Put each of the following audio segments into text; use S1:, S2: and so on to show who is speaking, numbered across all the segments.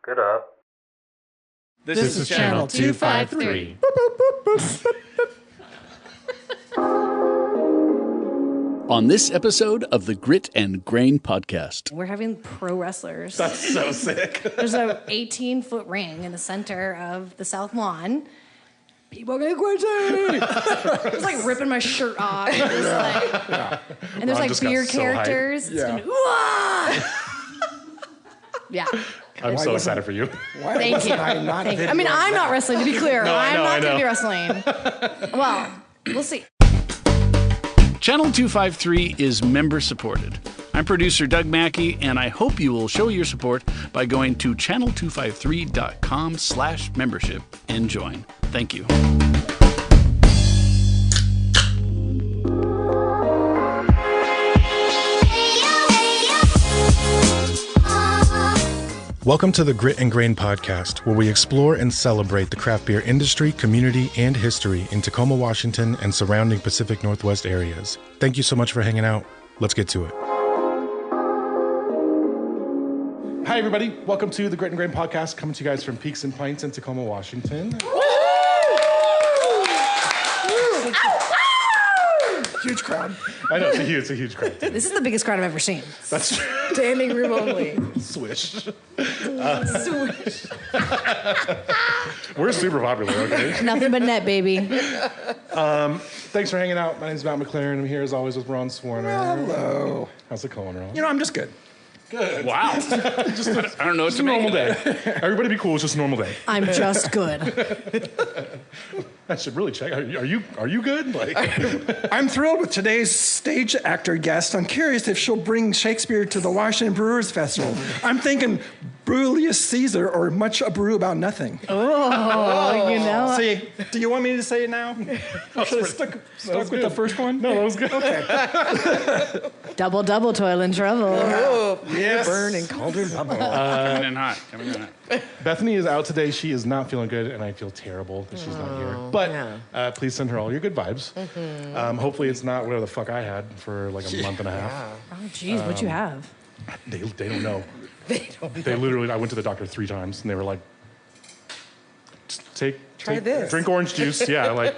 S1: Good up.
S2: This is Channel 253.
S3: On this episode of the Grit and Grain Podcast.
S4: We're having pro wrestlers.
S2: That's so sick.
S4: There's an 18-foot ring in the center of the South Lawn. People get crazy. It's like ripping my shirt off. And there's like beer characters.
S2: Yeah.
S4: Yeah.
S2: I'm so excited for you.
S4: Thank you. I mean, I'm not wrestling, to be clear. I'm not going to be wrestling. Well, we'll see.
S3: Channel 253 is member supported. I'm producer Doug Mackey, and I hope you will show your support by going to channel253.com/membership and join. Thank you.
S5: Welcome to the Grit and Grain Podcast, where we explore and celebrate the craft beer industry, community, and history in Tacoma, Washington, and surrounding Pacific Northwest areas. Thank you so much for hanging out. Let's get to it.
S2: Hi, everybody. Welcome to the Grit and Grain Podcast, coming to you guys from Peaks and Pints in Tacoma, Washington.
S6: Huge crowd.
S2: I know, it's a huge crowd.
S4: This is the biggest crowd I've ever seen.
S2: That's true.
S6: Standing room only.
S2: Swish.
S4: Swish.
S2: We're super popular, okay?
S4: Nothing but net, baby.
S2: Thanks for hanging out. My name's Matt McLaren. I'm here, as always, with Ron Swarner.
S6: Hello.
S2: How's it going, Ron?
S6: You know, I'm just good.
S2: Good.
S3: Wow. I don't know what
S2: It's
S3: to
S2: a
S3: make
S2: normal
S3: of
S2: day. Everybody be cool. It's just a normal day.
S4: I'm just good.
S2: I should really check. Are you good? Like,
S6: I'm thrilled with today's stage actor guest. I'm curious if she'll bring Shakespeare to the Washington Brewers Festival. I'm thinking Brulius Caesar or Much Ado About Nothing.
S4: Oh, you know.
S6: See, do you want me to say it now? Should I stuck with the first one?
S2: no, that was good.
S6: Okay.
S4: Double, toil and trouble.
S6: Yes.
S7: Burning cauldron bubble.
S3: coming in hot.
S2: Bethany is out today. She is not feeling good, and I feel terrible that she's not here. But please send her all your good vibes.
S7: Mm-hmm.
S2: Hopefully it's not whatever the fuck I had for like a month and a half.
S4: Oh, geez, what'd you have?
S2: They don't know. They literally, I went to the doctor 3 times, and they were like,
S7: Try this.
S2: Drink orange juice. Yeah, like.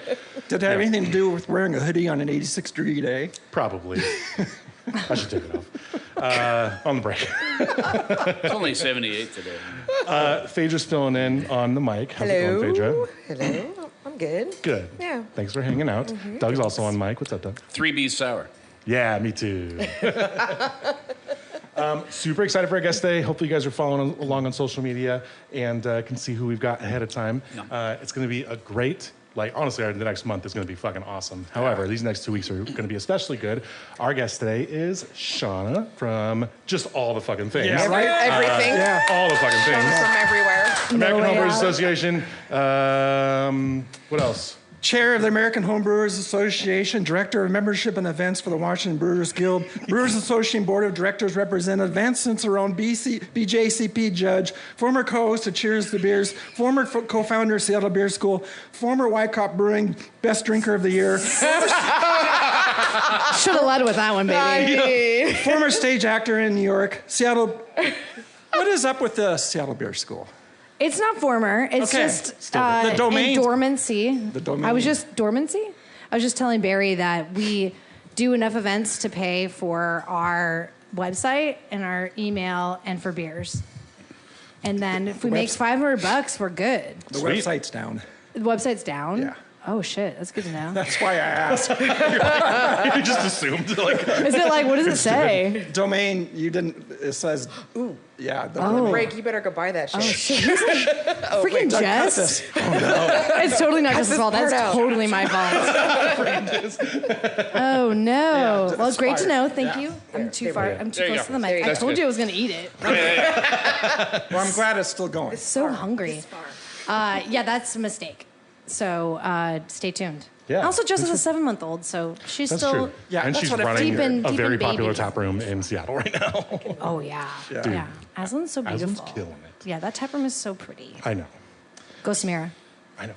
S6: Did it have anything to do with wearing a hoodie on an 86-degree day?
S2: Probably. I should take it off. On the break.
S3: It's only 78 today.
S2: Phaedra's filling in on the mic. How's it going, Phaedra?
S7: Hello. I'm good.
S2: Good.
S7: Yeah.
S2: Thanks for hanging out. Doug's also on mic. What's up, Doug?
S3: 3B sour.
S2: Yeah, me too. Super excited for our guest today. Hopefully you guys are following along on social media and can see who we've got ahead of time.
S3: Yeah.
S2: It's going to be a great, honestly, the next month is going to be fucking awesome. However, these next 2 weeks are going to be especially good. Our guest today is Shawna from just all the fucking things.
S6: Yeah, right?
S7: Everything.
S6: Yeah.
S2: All the fucking things.
S7: From everywhere.
S2: American
S4: way
S2: Homebrewers
S4: out.
S2: Association. What else?
S6: Chair of the American Homebrewers Association, Director of Membership and Events for the Washington Brewers Guild, Brewers Association Board of Directors Representative, Advanced Cicerone, BJCP Judge, former co-host of Cheers to Beers, former co-founder of Seattle Beer School, former Wyckoff Brewing Best Drinker of the Year,
S4: Should have led with that one, baby.
S6: former stage actor in New York, Seattle. What is up with the Seattle Beer School?
S4: It's not former. It's
S6: Okay.
S4: just
S6: The domain.
S4: in dormancy.
S6: The domain.
S4: I was just telling Barry that we do enough events to pay for our website and our email and for beers. And then if we make $500, we're good.
S6: The
S2: Sweet.
S6: website's down.
S4: The website's down?
S6: Yeah.
S4: Oh, shit. That's good to know.
S6: That's why I asked.
S2: You just assumed.
S4: Is it like, what does it say?
S6: Domain, you didn't, it says, ooh, yeah. The
S7: Break, you better go buy that shit.
S4: Oh, shit. Freaking
S6: Doug, cut
S4: Jess.
S6: this.
S4: It's totally not Jess's
S7: this
S4: fault. That's
S7: part out.
S4: totally my fault. Oh, no.
S6: Yeah,
S4: Well,
S6: it's
S4: great to
S6: fire.
S4: know. Thank you. I'm too far. I'm too
S3: There you
S4: close
S3: go.
S4: to the
S7: There
S4: mic.
S7: you
S4: I
S7: go.
S4: told you I was going to eat it.
S6: Well, I'm glad it's still going.
S4: So hungry. Yeah, that's a mistake. So stay tuned.
S2: Yeah.
S4: Also, Jess is a 7-month-old, so she's
S2: That's
S4: still.
S2: true.
S6: Yeah,
S2: and
S6: that's
S2: she's
S6: what I
S2: running
S4: figured.
S2: a
S4: Deep
S2: very
S4: in baby.
S2: popular tap room in Seattle right now.
S4: Oh yeah.
S6: Yeah.
S2: Dude.
S4: Yeah. Aslan's so beautiful.
S2: Aslan's killing it.
S4: Yeah, that tap room is so pretty.
S2: I know.
S4: Go Samira.
S2: I know.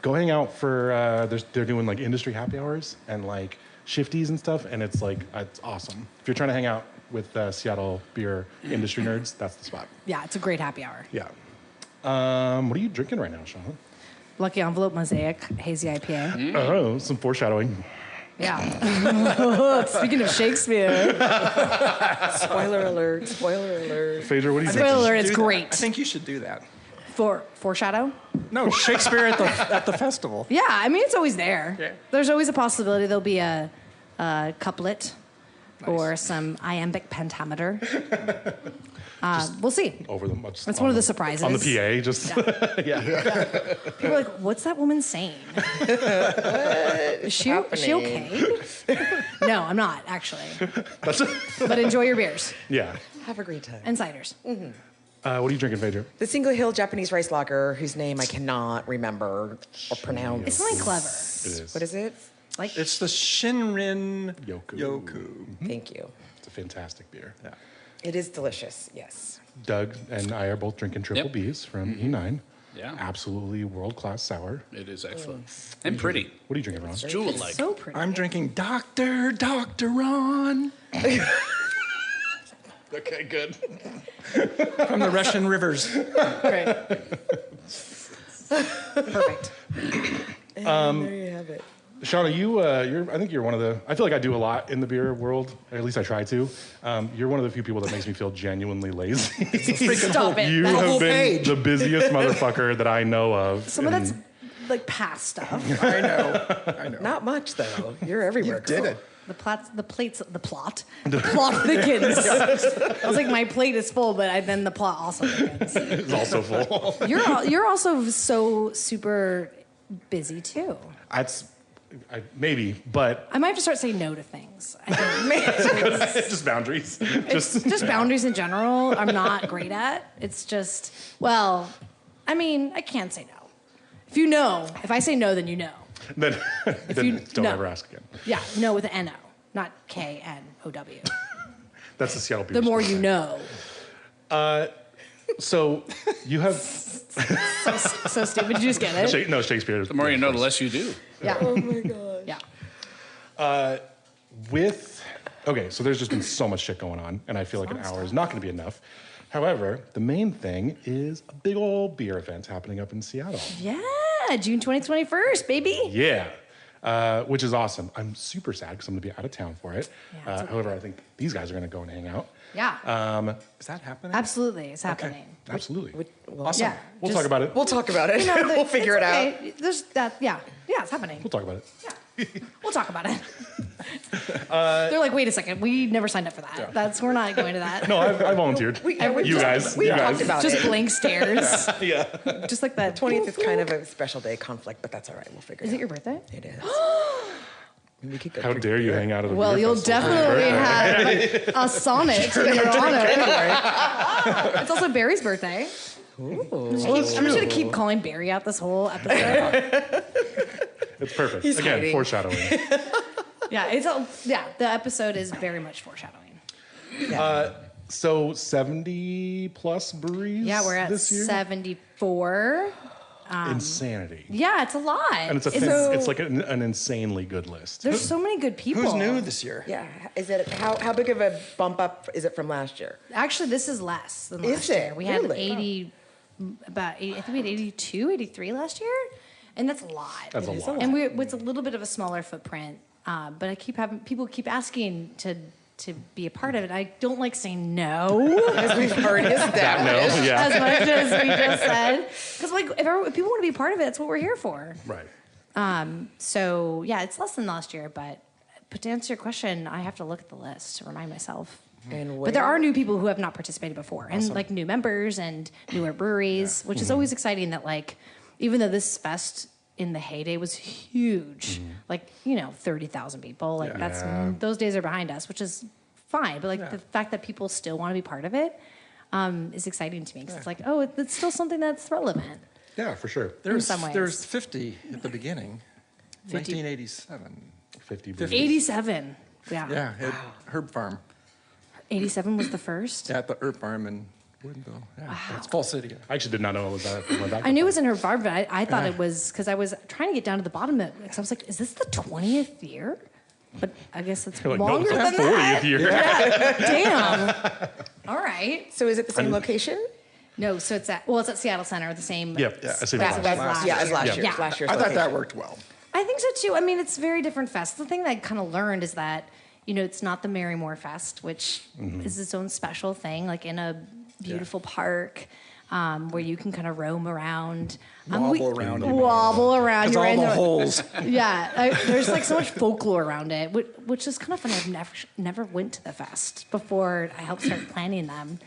S2: Go hang out for, they're doing like industry happy hours and like shifties and stuff, and it's like, it's awesome. If you're trying to hang out with Seattle beer industry nerds, that's the spot.
S4: Yeah, it's a great happy hour.
S2: Yeah. What are you drinking right now, Shawna?
S4: Lucky Envelope Mosaic Hazy IPA.
S2: Oh, some foreshadowing.
S4: Yeah. Speaking of Shakespeare.
S7: Spoiler alert. Spoiler alert.
S2: Phaedra, what do you
S4: Spoiler
S2: think?
S4: alert, it's
S6: Do that.
S4: great.
S6: I think you should do that.
S4: Foreshadow?
S6: No, Shakespeare at the festival.
S4: Yeah, I mean, it's always there.
S6: Yeah.
S4: There's always a possibility there'll be a couplet or some iambic pentameter. We'll see.
S2: Over the much.
S4: That's one of the surprises.
S2: On the PA, just yeah.
S4: People are like, what's that woman saying? Is she okay? No, I'm not, actually. But enjoy your beers
S2: Yeah.
S7: Have a great time.
S4: and ciders.
S2: What are you drinking, Phaedra?
S7: The Single Hill Japanese rice lager, whose name I cannot remember or pronounce.
S4: It's something clever.
S2: It is.
S7: What is it?
S4: Like,
S6: It's the Shinrin
S2: Yoku.
S6: Yoku.
S7: Thank you.
S2: It's a fantastic beer.
S6: Yeah.
S7: It is delicious. Yes.
S2: Doug and I are both drinking Triple
S3: Yep.
S2: Bs from E9.
S3: Yeah.
S2: Absolutely world-class sour.
S3: It is excellent. And pretty.
S2: What are you drinking, Ron?
S3: Jewel-like.
S4: so pretty.
S6: I'm drinking Dr. Ron
S2: Okay, good.
S6: from the Russian rivers.
S4: Great. Perfect.
S7: And there you have it.
S2: Shawna, I think you're one of the. I feel like I do a lot in the beer world. Or at least I try to. You're one of the few people that makes me feel genuinely lazy.
S4: Stop it.
S2: You
S4: That's-
S2: have
S6: whole
S2: been
S6: page.
S2: the busiest motherfucker that I know of.
S4: Some of
S2: and-
S4: that's like past stuff.
S6: I know.
S7: Not much, though. You're everywhere.
S6: You did
S7: girl.
S6: it.
S4: The plot thickens. I was like, my plate is full, but then the plot also thickens.
S2: It's also full.
S4: You're also so super busy too.
S2: Maybe, but
S4: I might have to start saying no to things. I think
S2: just boundaries.
S4: just boundaries in general. I'm not great at. It's just I mean, I can't say no. If I say no, then you know.
S2: Then
S4: you-
S2: don't
S4: no.
S2: ever ask again.
S4: Yeah, no with an N-O, not K-N-O-W.
S2: That's the Seattle beer.
S4: The more you know.
S2: So you have
S4: So stupid. Did you just get it?
S2: no Shakespeare.
S3: The more you know, the less you do.
S4: Yeah.
S7: Oh my god.
S4: Yeah.
S2: Okay, so there's just been so much shit going on, and I feel like an hour is not going to be enough. However, the main thing is a big old beer event happening up in Seattle.
S4: Yeah, June 21st, baby.
S2: Yeah, which is awesome. I'm super sad because I'm going to be out of town for it.
S4: Yeah, it's okay.
S2: However, I think these guys are going to go and hang out.
S4: Yeah,
S6: Is that happening?
S4: absolutely. It's happening.
S2: Absolutely.
S6: Awesome.
S4: Yeah.
S2: We'll
S4: just-
S2: talk about it.
S7: We'll talk about it.
S4: You know,
S7: We'll figure it
S4: it's
S7: out.
S4: okay. There's that. Yeah, it's happening.
S2: We'll talk about it.
S4: Yeah, we'll talk about it. They're like, wait a second, we never signed up for that. We're not going to that.
S2: No, I volunteered.
S7: We
S2: You guys.
S7: talked about
S4: Just
S7: it.
S4: blank stares.
S2: Yeah.
S4: Just like that.
S7: 20th is kind of a special day conflict, but that's all right. We'll figure it out.
S4: Is it your birthday?
S7: It is. We could go
S2: How
S7: drink
S2: dare you
S7: beer.
S2: hang out at a
S4: Well,
S2: beer
S4: you'll
S2: festival.
S4: definitely have a sonnet in your honor. It's also Barry's birthday. I'm just gonna keep calling Barry out this whole episode.
S2: It's perfect.
S7: He's
S2: Again,
S7: hiding.
S2: foreshadowing.
S4: The episode is very much foreshadowing.
S2: So 70 plus breweries
S4: Yeah, we're at
S2: this year?
S4: 74.
S2: Insanity.
S4: Yeah, it's a lot.
S2: And it's like an insanely good list.
S4: There's so many good people.
S6: Who's new this year?
S7: Yeah. Is it how big of a bump up is it from last year?
S4: Actually, this is less than
S7: Is
S4: last
S7: it?
S4: year. We had
S7: Really?
S4: 80, about 80, I think we had 82, 83 last year. And that's a lot.
S2: That's a lot.
S4: And it's a little bit of a smaller footprint. But people keep asking to be a part of it. I don't like saying no
S7: As we've already established.
S2: No, yeah.
S4: as much as we just said. Because if people want to be a part of it, that's what we're here for.
S2: Right.
S4: So yeah, it's less than last year. But to answer your question, I have to look at the list to remind myself.
S7: And
S4: But there are new people who have not participated before, and like new members and newer breweries, which is always exciting. That like, even though this fest in the heyday was huge, like 30,000 people, like those days are behind us, which is fine. But like the fact that people still want to be part of it is exciting to me because it's like, oh, it's still something that's relevant.
S2: Yeah, for sure.
S6: There's
S4: some ways.
S6: there's 50 at the beginning.
S4: 50.
S6: 1987.
S2: 50 breweries.
S4: 87. Yeah.
S6: Yeah, at Herb Farm.
S4: 87 was the first.
S6: Yeah, at the Herb Farm in Woodinville. Yeah, it's Fall City.
S2: I actually did not know it was that.
S4: I knew it was in her bar, but I thought it was because I was trying to get down to the bottom of it. Because I was like, is this the 20th year? But I guess it's
S2: Like, no,
S4: longer
S2: it's
S4: than
S2: the 40th
S4: that.
S2: year.
S4: Yeah. Damn. All right.
S7: So is it the same location?
S4: No, so it's at Seattle Center, the same.
S2: Yep. Yeah, same
S4: as
S2: as
S4: last
S7: Yeah, as
S4: year.
S7: last year.
S4: Yeah.
S7: Last year's
S6: I thought
S7: location.
S6: that worked well.
S4: I think so too. I mean, it's a very different fest. The thing that I kind of learned is that, it's not the Merrymore Fest, which is its own special thing, like in a beautiful park where you can kind of roam around.
S6: Wobble around.
S4: Wobble around.
S6: It's
S4: You're
S6: all
S4: in
S6: the holes.
S4: Yeah, there's like so much folklore around it, which is kind of funny. I've never went to the fest before I helped start planning them.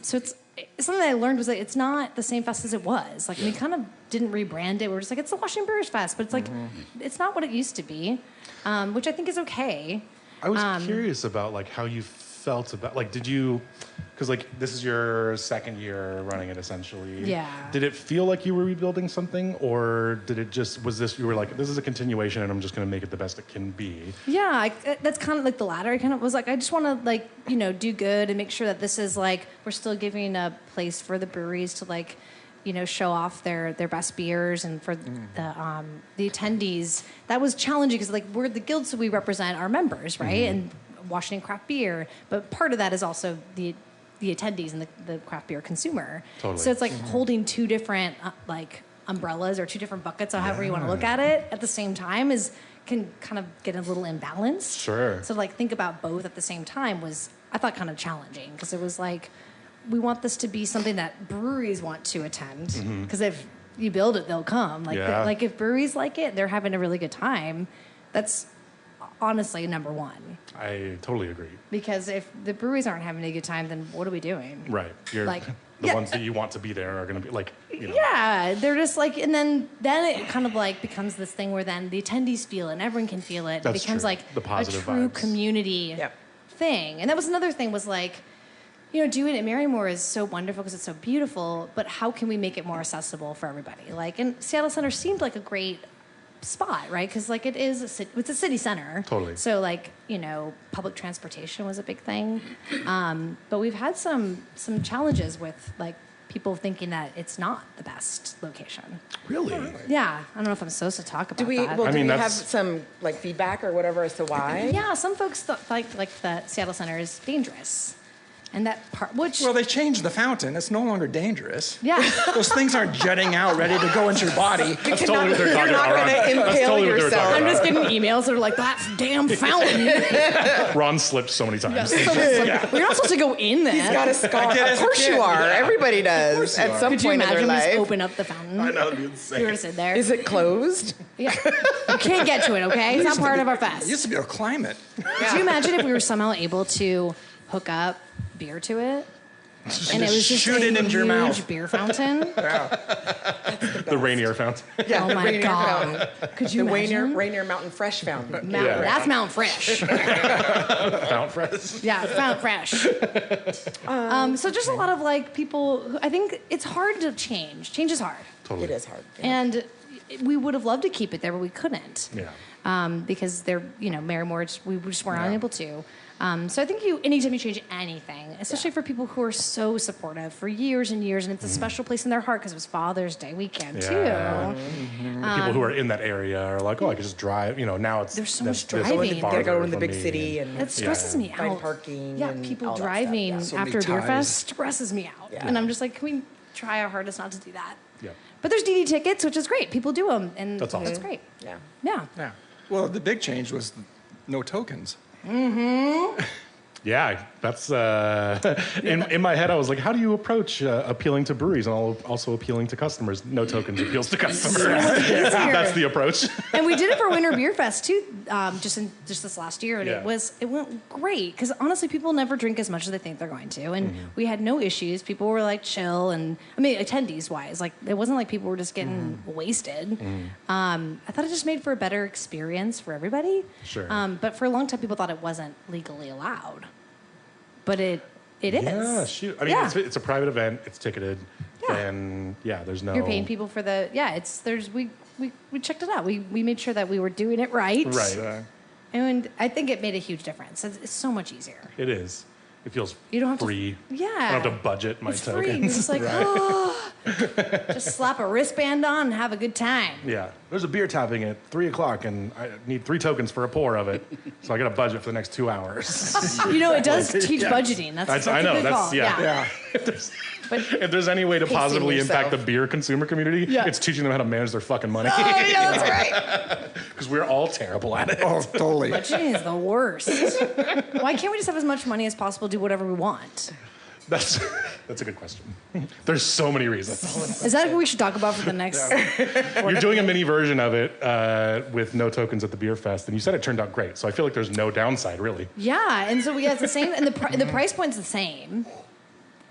S4: So it's something that I learned was that it's not the same fest as it was. Like we kind of didn't rebrand it. We're just like, it's the Washington Brewers Fest, but it's like it's not what it used to be, which I think is okay.
S2: I was curious about like how you felt about like did you because like this is your second year running it essentially.
S4: Yeah.
S2: Did it feel like you were rebuilding something, or did it just you were like, this is a continuation and I'm just going to make it the best it can be?
S4: Yeah, that's kind of like the latter. I kind of was like, I just want to like do good and make sure that this is like we're still giving a place for the breweries to like show off their best beers, and for the attendees that was challenging because like we're the guild, so we represent our members, right? And Washington craft beer, but part of that is also the attendees and the craft beer consumer.
S2: Totally.
S4: So it's like holding two different like umbrellas or two different buckets, or however you want to look at it, at the same time can kind of get a little imbalanced.
S2: Sure.
S4: So like think about both at the same time was, I thought, kind of challenging because it was like, we want this to be something that breweries want to attend, because if you build it, they'll come. Like if breweries like it, they're having a really good time. That's honestly number one.
S2: I totally agree.
S4: Because if the breweries aren't having a good time, then what are we doing?
S2: Right. You're
S4: Like,
S2: the ones that you want to be there are going to be like,
S4: Yeah, they're just like, and then it kind of like becomes this thing where then the attendees feel it and everyone can feel it.
S2: That's
S4: It becomes
S2: true.
S4: like
S2: The positive
S4: a true
S2: vibes.
S4: community thing. And that was another thing was like, doing it at Merrymore is so wonderful because it's so beautiful, but how can we make it more accessible for everybody? Like, and Seattle Center seemed like a great spot, right? Because like it's a city center.
S2: Totally.
S4: So like, public transportation was a big thing. But we've had some challenges with like people thinking that it's not the best location.
S2: really?
S4: Yeah. I don't know if I'm supposed to talk about
S7: Do we
S4: that.
S7: do we have
S2: that's-
S7: some like feedback or whatever as to why?
S4: Yeah, some folks thought like the Seattle Center is dangerous. And that part, which...
S6: Well, they changed the fountain. It's no longer dangerous.
S4: yeah.
S6: Those things aren't jutting out, ready to go into your body.
S2: That's totally what they're
S7: You're
S2: talking
S7: not
S2: about.
S7: going to impale
S2: totally what they were
S7: yourself.
S2: talking
S4: I'm just
S2: about.
S4: getting emails that are like, that damn fountain.
S2: Ron slipped so many times.
S4: We're not supposed to go in there.
S7: He's got a scar.
S6: did
S7: Of
S6: as a
S7: course
S6: kid.
S7: you are.
S6: Yeah.
S7: Everybody does
S6: you
S7: at
S6: are.
S7: some
S4: Could you
S7: point in their
S4: imagine just
S7: life.
S4: open up the fountain?
S2: I know, it'd be insane.
S4: You were to sit there.
S7: Is it closed?
S4: Yeah. You can't get to it, okay? It's not part of our fest.
S6: It used to be a climate.
S4: Could you imagine if we were somehow able to hook up beer to it? And it was just
S6: shoot
S4: a
S6: it into your
S4: huge
S6: mouth.
S4: beer fountain.
S2: The Rainier fountain.
S7: Yeah,
S4: Oh
S7: the
S4: my
S7: Rainier
S4: God.
S7: Fountain.
S4: Could you
S7: The
S4: imagine?
S7: Rainier Mountain Fresh Fountain.
S4: Mount,
S2: Yeah.
S4: That's Mount Fresh.
S2: Mount Fresh.
S4: Yeah, Mount Fresh. So just a lot of like people who, I think it's hard to change. Change is hard.
S2: Totally.
S7: It is hard.
S4: And we would have loved to keep it there, but we couldn't.
S2: Yeah.
S4: Because they're, Merrymore, we just weren't unable to. So I think anytime you change anything, especially for people who are so supportive for years and years, and it's a special place in their heart because it was Father's Day weekend
S2: Yeah.
S4: too.
S2: The people who are in that area are like, oh, I could just drive. Now it's
S4: There's so
S2: that's
S4: much
S2: this
S4: driving.
S2: farther
S7: They go in the
S2: from
S7: big
S2: me,
S7: city
S2: and-
S7: and
S4: That stresses me
S7: find
S4: out.
S7: parking.
S4: Yeah,
S7: and
S4: people
S7: all that stuff,
S4: driving
S7: yeah.
S6: So
S4: after a
S6: many
S4: beer
S6: ties.
S4: fest stresses me out.
S7: Yeah.
S4: And I'm just like, can we try our hardest not to do that?
S2: Yeah.
S4: But there's DD tickets, which is great. People do them, and
S2: That's awesome.
S4: that's great.
S7: Yeah.
S4: Yeah.
S6: Yeah. Well, the big change was no tokens.
S2: Yeah, that's in my head. I was like, how do you approach appealing to breweries and also appealing to customers? No tokens appeals to customers. That's the approach.
S4: And we did it for Winter Beer Fest too, just this last year, and
S2: Yeah.
S4: it went great because honestly, people never drink as much as they think they're going to, and we had no issues. People were like chill, and I mean, attendees wise, like it wasn't like people were just getting wasted. I thought it just made for a better experience for everybody.
S2: Sure.
S4: But for a long time, people thought it wasn't legally allowed, but it is.
S2: Yeah, shoot. I mean,
S4: Yeah.
S2: it's a private event. It's ticketed.
S4: Yeah.
S2: And there's no.
S4: You're paying people for we checked it out. We made sure that we were doing it right.
S2: Right.
S4: And I think it made a huge difference. It's so much easier.
S2: It is. It feels
S4: You don't have to-
S2: free.
S4: Yeah.
S2: I don't have to budget my
S4: It's free.
S2: tokens.
S4: It's just like, oh, just slap a wristband on and have a good time.
S2: Yeah, there's a beer tapping at 3 o'clock, and I need 3 tokens for a pour of it, so I got a budget for the next 2 hours.
S4: You know, it does teach budgeting. That's
S2: I
S4: a
S2: know.
S4: good
S2: That's
S4: call.
S6: Yeah.
S2: If there's any way to positively impact the
S7: yourself.
S2: beer consumer community,
S4: Yeah.
S2: it's teaching them how to manage their fucking money.
S7: Oh, yeah, that's right.
S2: Because we're all terrible at it.
S6: Oh, totally.
S4: Budgeting is the worst. Why can't we just have as much money as possible, do whatever we want?
S2: That's a good question. There's so many reasons.
S4: Is that what we should talk about for the next?
S2: You're doing a mini version of it with no tokens at the beer fest, and you said it turned out great. So I feel like there's no downside, really.
S4: Yeah, and so it's the same, and the price point's the same.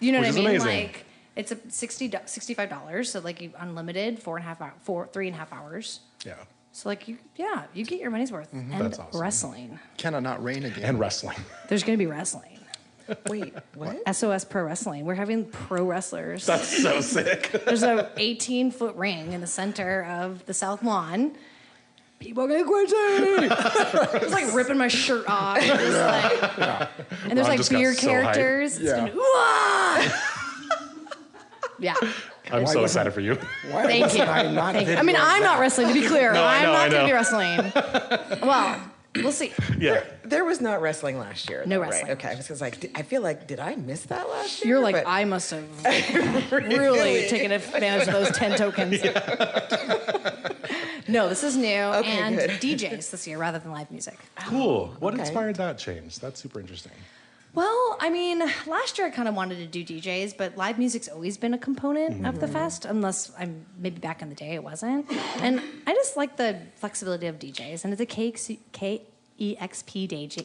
S4: You know
S2: Which
S4: what I
S2: is
S4: mean?
S2: amazing.
S4: Like it's a $65, so like you unlimited 3.5 hours.
S2: Yeah.
S4: So like you get your money's worth. And
S2: That's awesome.
S4: wrestling.
S6: Can it not rain again?
S2: And wrestling.
S4: There's gonna be wrestling.
S7: Wait, what?
S4: SOS Pro Wrestling. We're having pro wrestlers.
S2: That's so sick.
S4: There's a 18-foot ring in the center of the South Lawn. People are going crazy. It's like ripping my shirt off. And there's
S2: Ron
S4: like
S2: just got
S4: beer
S2: so hyped.
S4: characters. It's
S6: Yeah.
S4: gonna, "Wah!" Yeah.
S2: I'm so excited for you.
S6: Why
S4: Thank
S6: wasn't
S4: you.
S6: I not
S4: Thank you. I mean,
S6: videoing
S4: I'm not
S6: that?
S4: wrestling, to be clear.
S2: No, I
S4: I'm
S2: know,
S4: not
S2: I
S4: going to be
S2: know.
S4: wrestling. Well, we'll see.
S2: Yeah.
S7: There was not wrestling last year.
S4: No
S7: though,
S4: wrestling.
S7: Right? Okay, I was just like, I feel like, did I miss that last year?
S4: You're like,
S7: But-
S4: I must have really taken advantage of those 10 tokens. No, this is new. And
S7: good.
S4: DJs this year rather than live music.
S2: Cool. What
S7: okay.
S2: inspired that change? That's super interesting.
S4: Well, I mean, last year I kind of wanted to do DJs, but live music's always been a component of the fest, unless I'm maybe back in the day it wasn't. And I just like the flexibility of DJs, and it's a KEXP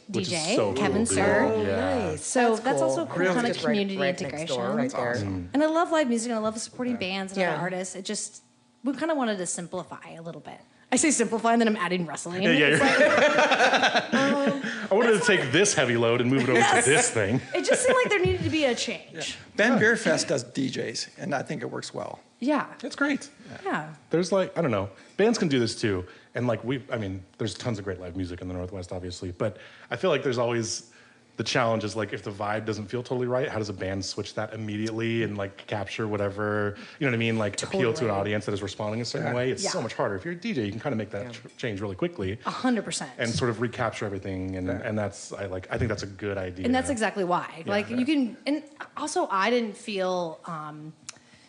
S2: Which is
S4: DJ,
S2: so
S4: Kevin
S2: cool,
S4: Sir.
S2: dude. Yeah.
S7: Nice.
S4: So that's
S7: cool.
S4: also a cool
S7: Really
S4: kind of
S7: just right-
S4: community
S7: right next
S4: integration.
S7: door, right there.
S4: And I love live music, and I love supporting bands and
S7: Yeah.
S4: other artists. It just, we kind of wanted to simplify a little bit. I say simplify, and then I'm adding wrestling.
S2: Yeah,
S4: It's like,
S2: I wanted to take this heavy load and move it over
S4: Yes.
S2: to this thing.
S4: it just seemed like there needed to be a change.
S6: Ben Beer Fest does DJs, and I think it works well.
S4: Yeah.
S2: It's great.
S4: Yeah.
S2: There's like, I don't know, bands can do this too. And like there's tons of great live music in the Northwest, obviously. But I feel like there's always the challenge is like if the vibe doesn't feel totally right, how does a band switch that immediately and like capture whatever, you know what I mean? Like appeal to an audience that is responding a certain way. It's
S4: Yeah.
S2: so much harder. If you're a DJ, you can kind of make that change really quickly
S4: 100%.
S2: and sort of recapture everything. And that's, I think that's a good idea.
S4: And that's exactly why. Like you can, and also I didn't feel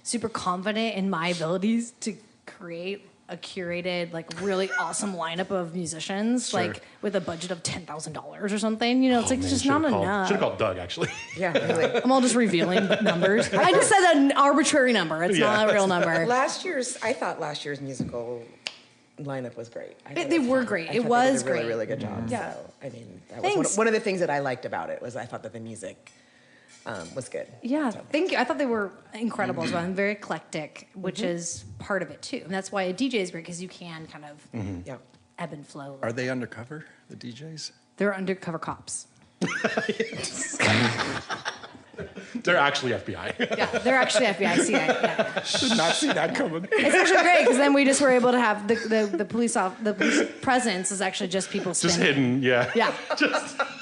S4: super confident in my abilities to create a curated, like really awesome lineup of musicians,
S2: Sure.
S4: like with a budget of $10,000 or something. You know, it's like it's just not enough.
S2: Should have called Doug, actually.
S7: Yeah, really.
S4: I'm all just revealing numbers. I just said an arbitrary number. It's not a real number.
S7: I thought last year's musical lineup was great. I thought
S4: They
S7: it was
S4: were
S7: fun.
S4: great.
S7: I
S4: It
S7: thought
S4: was
S7: they did a really,
S4: great.
S7: really good job.
S4: Yeah.
S7: So, I mean, that was
S4: Thanks.
S7: one of the things that I liked about it was I thought that the music was good.
S4: Yeah, thank you. I thought they were incredible as well, and very eclectic, which is part of it too. And that's why a DJ is great because you can kind of
S7: Yeah.
S4: ebb and flow.
S6: Are they undercover, the DJs?
S4: They're undercover cops.
S2: They're actually FBI.
S4: Yeah, they're actually FBI, CIA. Yeah.
S6: Did not see that coming.
S4: It's actually great because then we just were able to have the police presence is actually just people
S2: Just
S4: spinning.
S2: hidden, yeah.
S4: Yeah,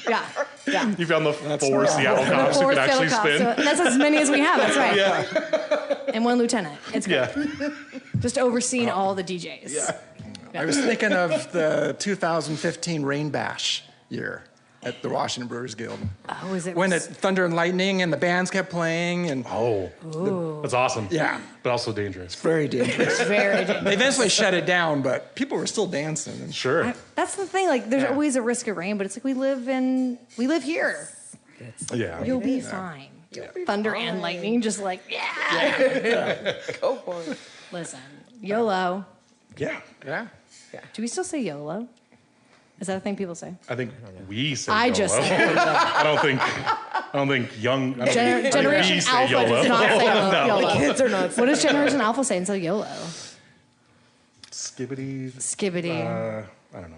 S4: yeah, yeah.
S2: You found the four
S6: right.
S2: Seattle cops who
S4: Four
S2: could actually
S4: Seattle cops.
S2: spin.
S4: So that's as many as we have. That's right.
S2: Yeah.
S4: And one lieutenant. It's great.
S2: Yeah.
S4: Just overseeing all the DJs.
S2: Yeah.
S6: I was thinking of the 2015 Rain Bash year at the Washington Brewers Guild.
S4: Oh, is it?
S6: When it thunder and lightning and the bands kept playing and
S2: Oh, that's awesome.
S6: Yeah.
S2: But also dangerous.
S6: very dangerous.
S4: very
S6: They eventually shut it down, but people were still dancing. And
S2: Sure.
S4: That's the thing. Like, there's always a risk of rain, but it's like we live here.
S2: Yeah.
S4: You'll be fine. Thunder and lightning, just like
S7: Go for it.
S4: listen. YOLO.
S2: Yeah.
S6: yeah.
S4: Do we still say YOLO? Is that a thing people say?
S2: I think we say
S4: I
S2: YOLO.
S4: just
S2: I don't think young. I don't think
S4: Generation
S2: we say
S4: Alpha
S2: YOLO.
S4: does not say YOLO.
S7: Kids are not.
S4: What does Generation Alpha say instead of YOLO?
S2: Skibbity.
S4: Skibbity.
S2: I don't know.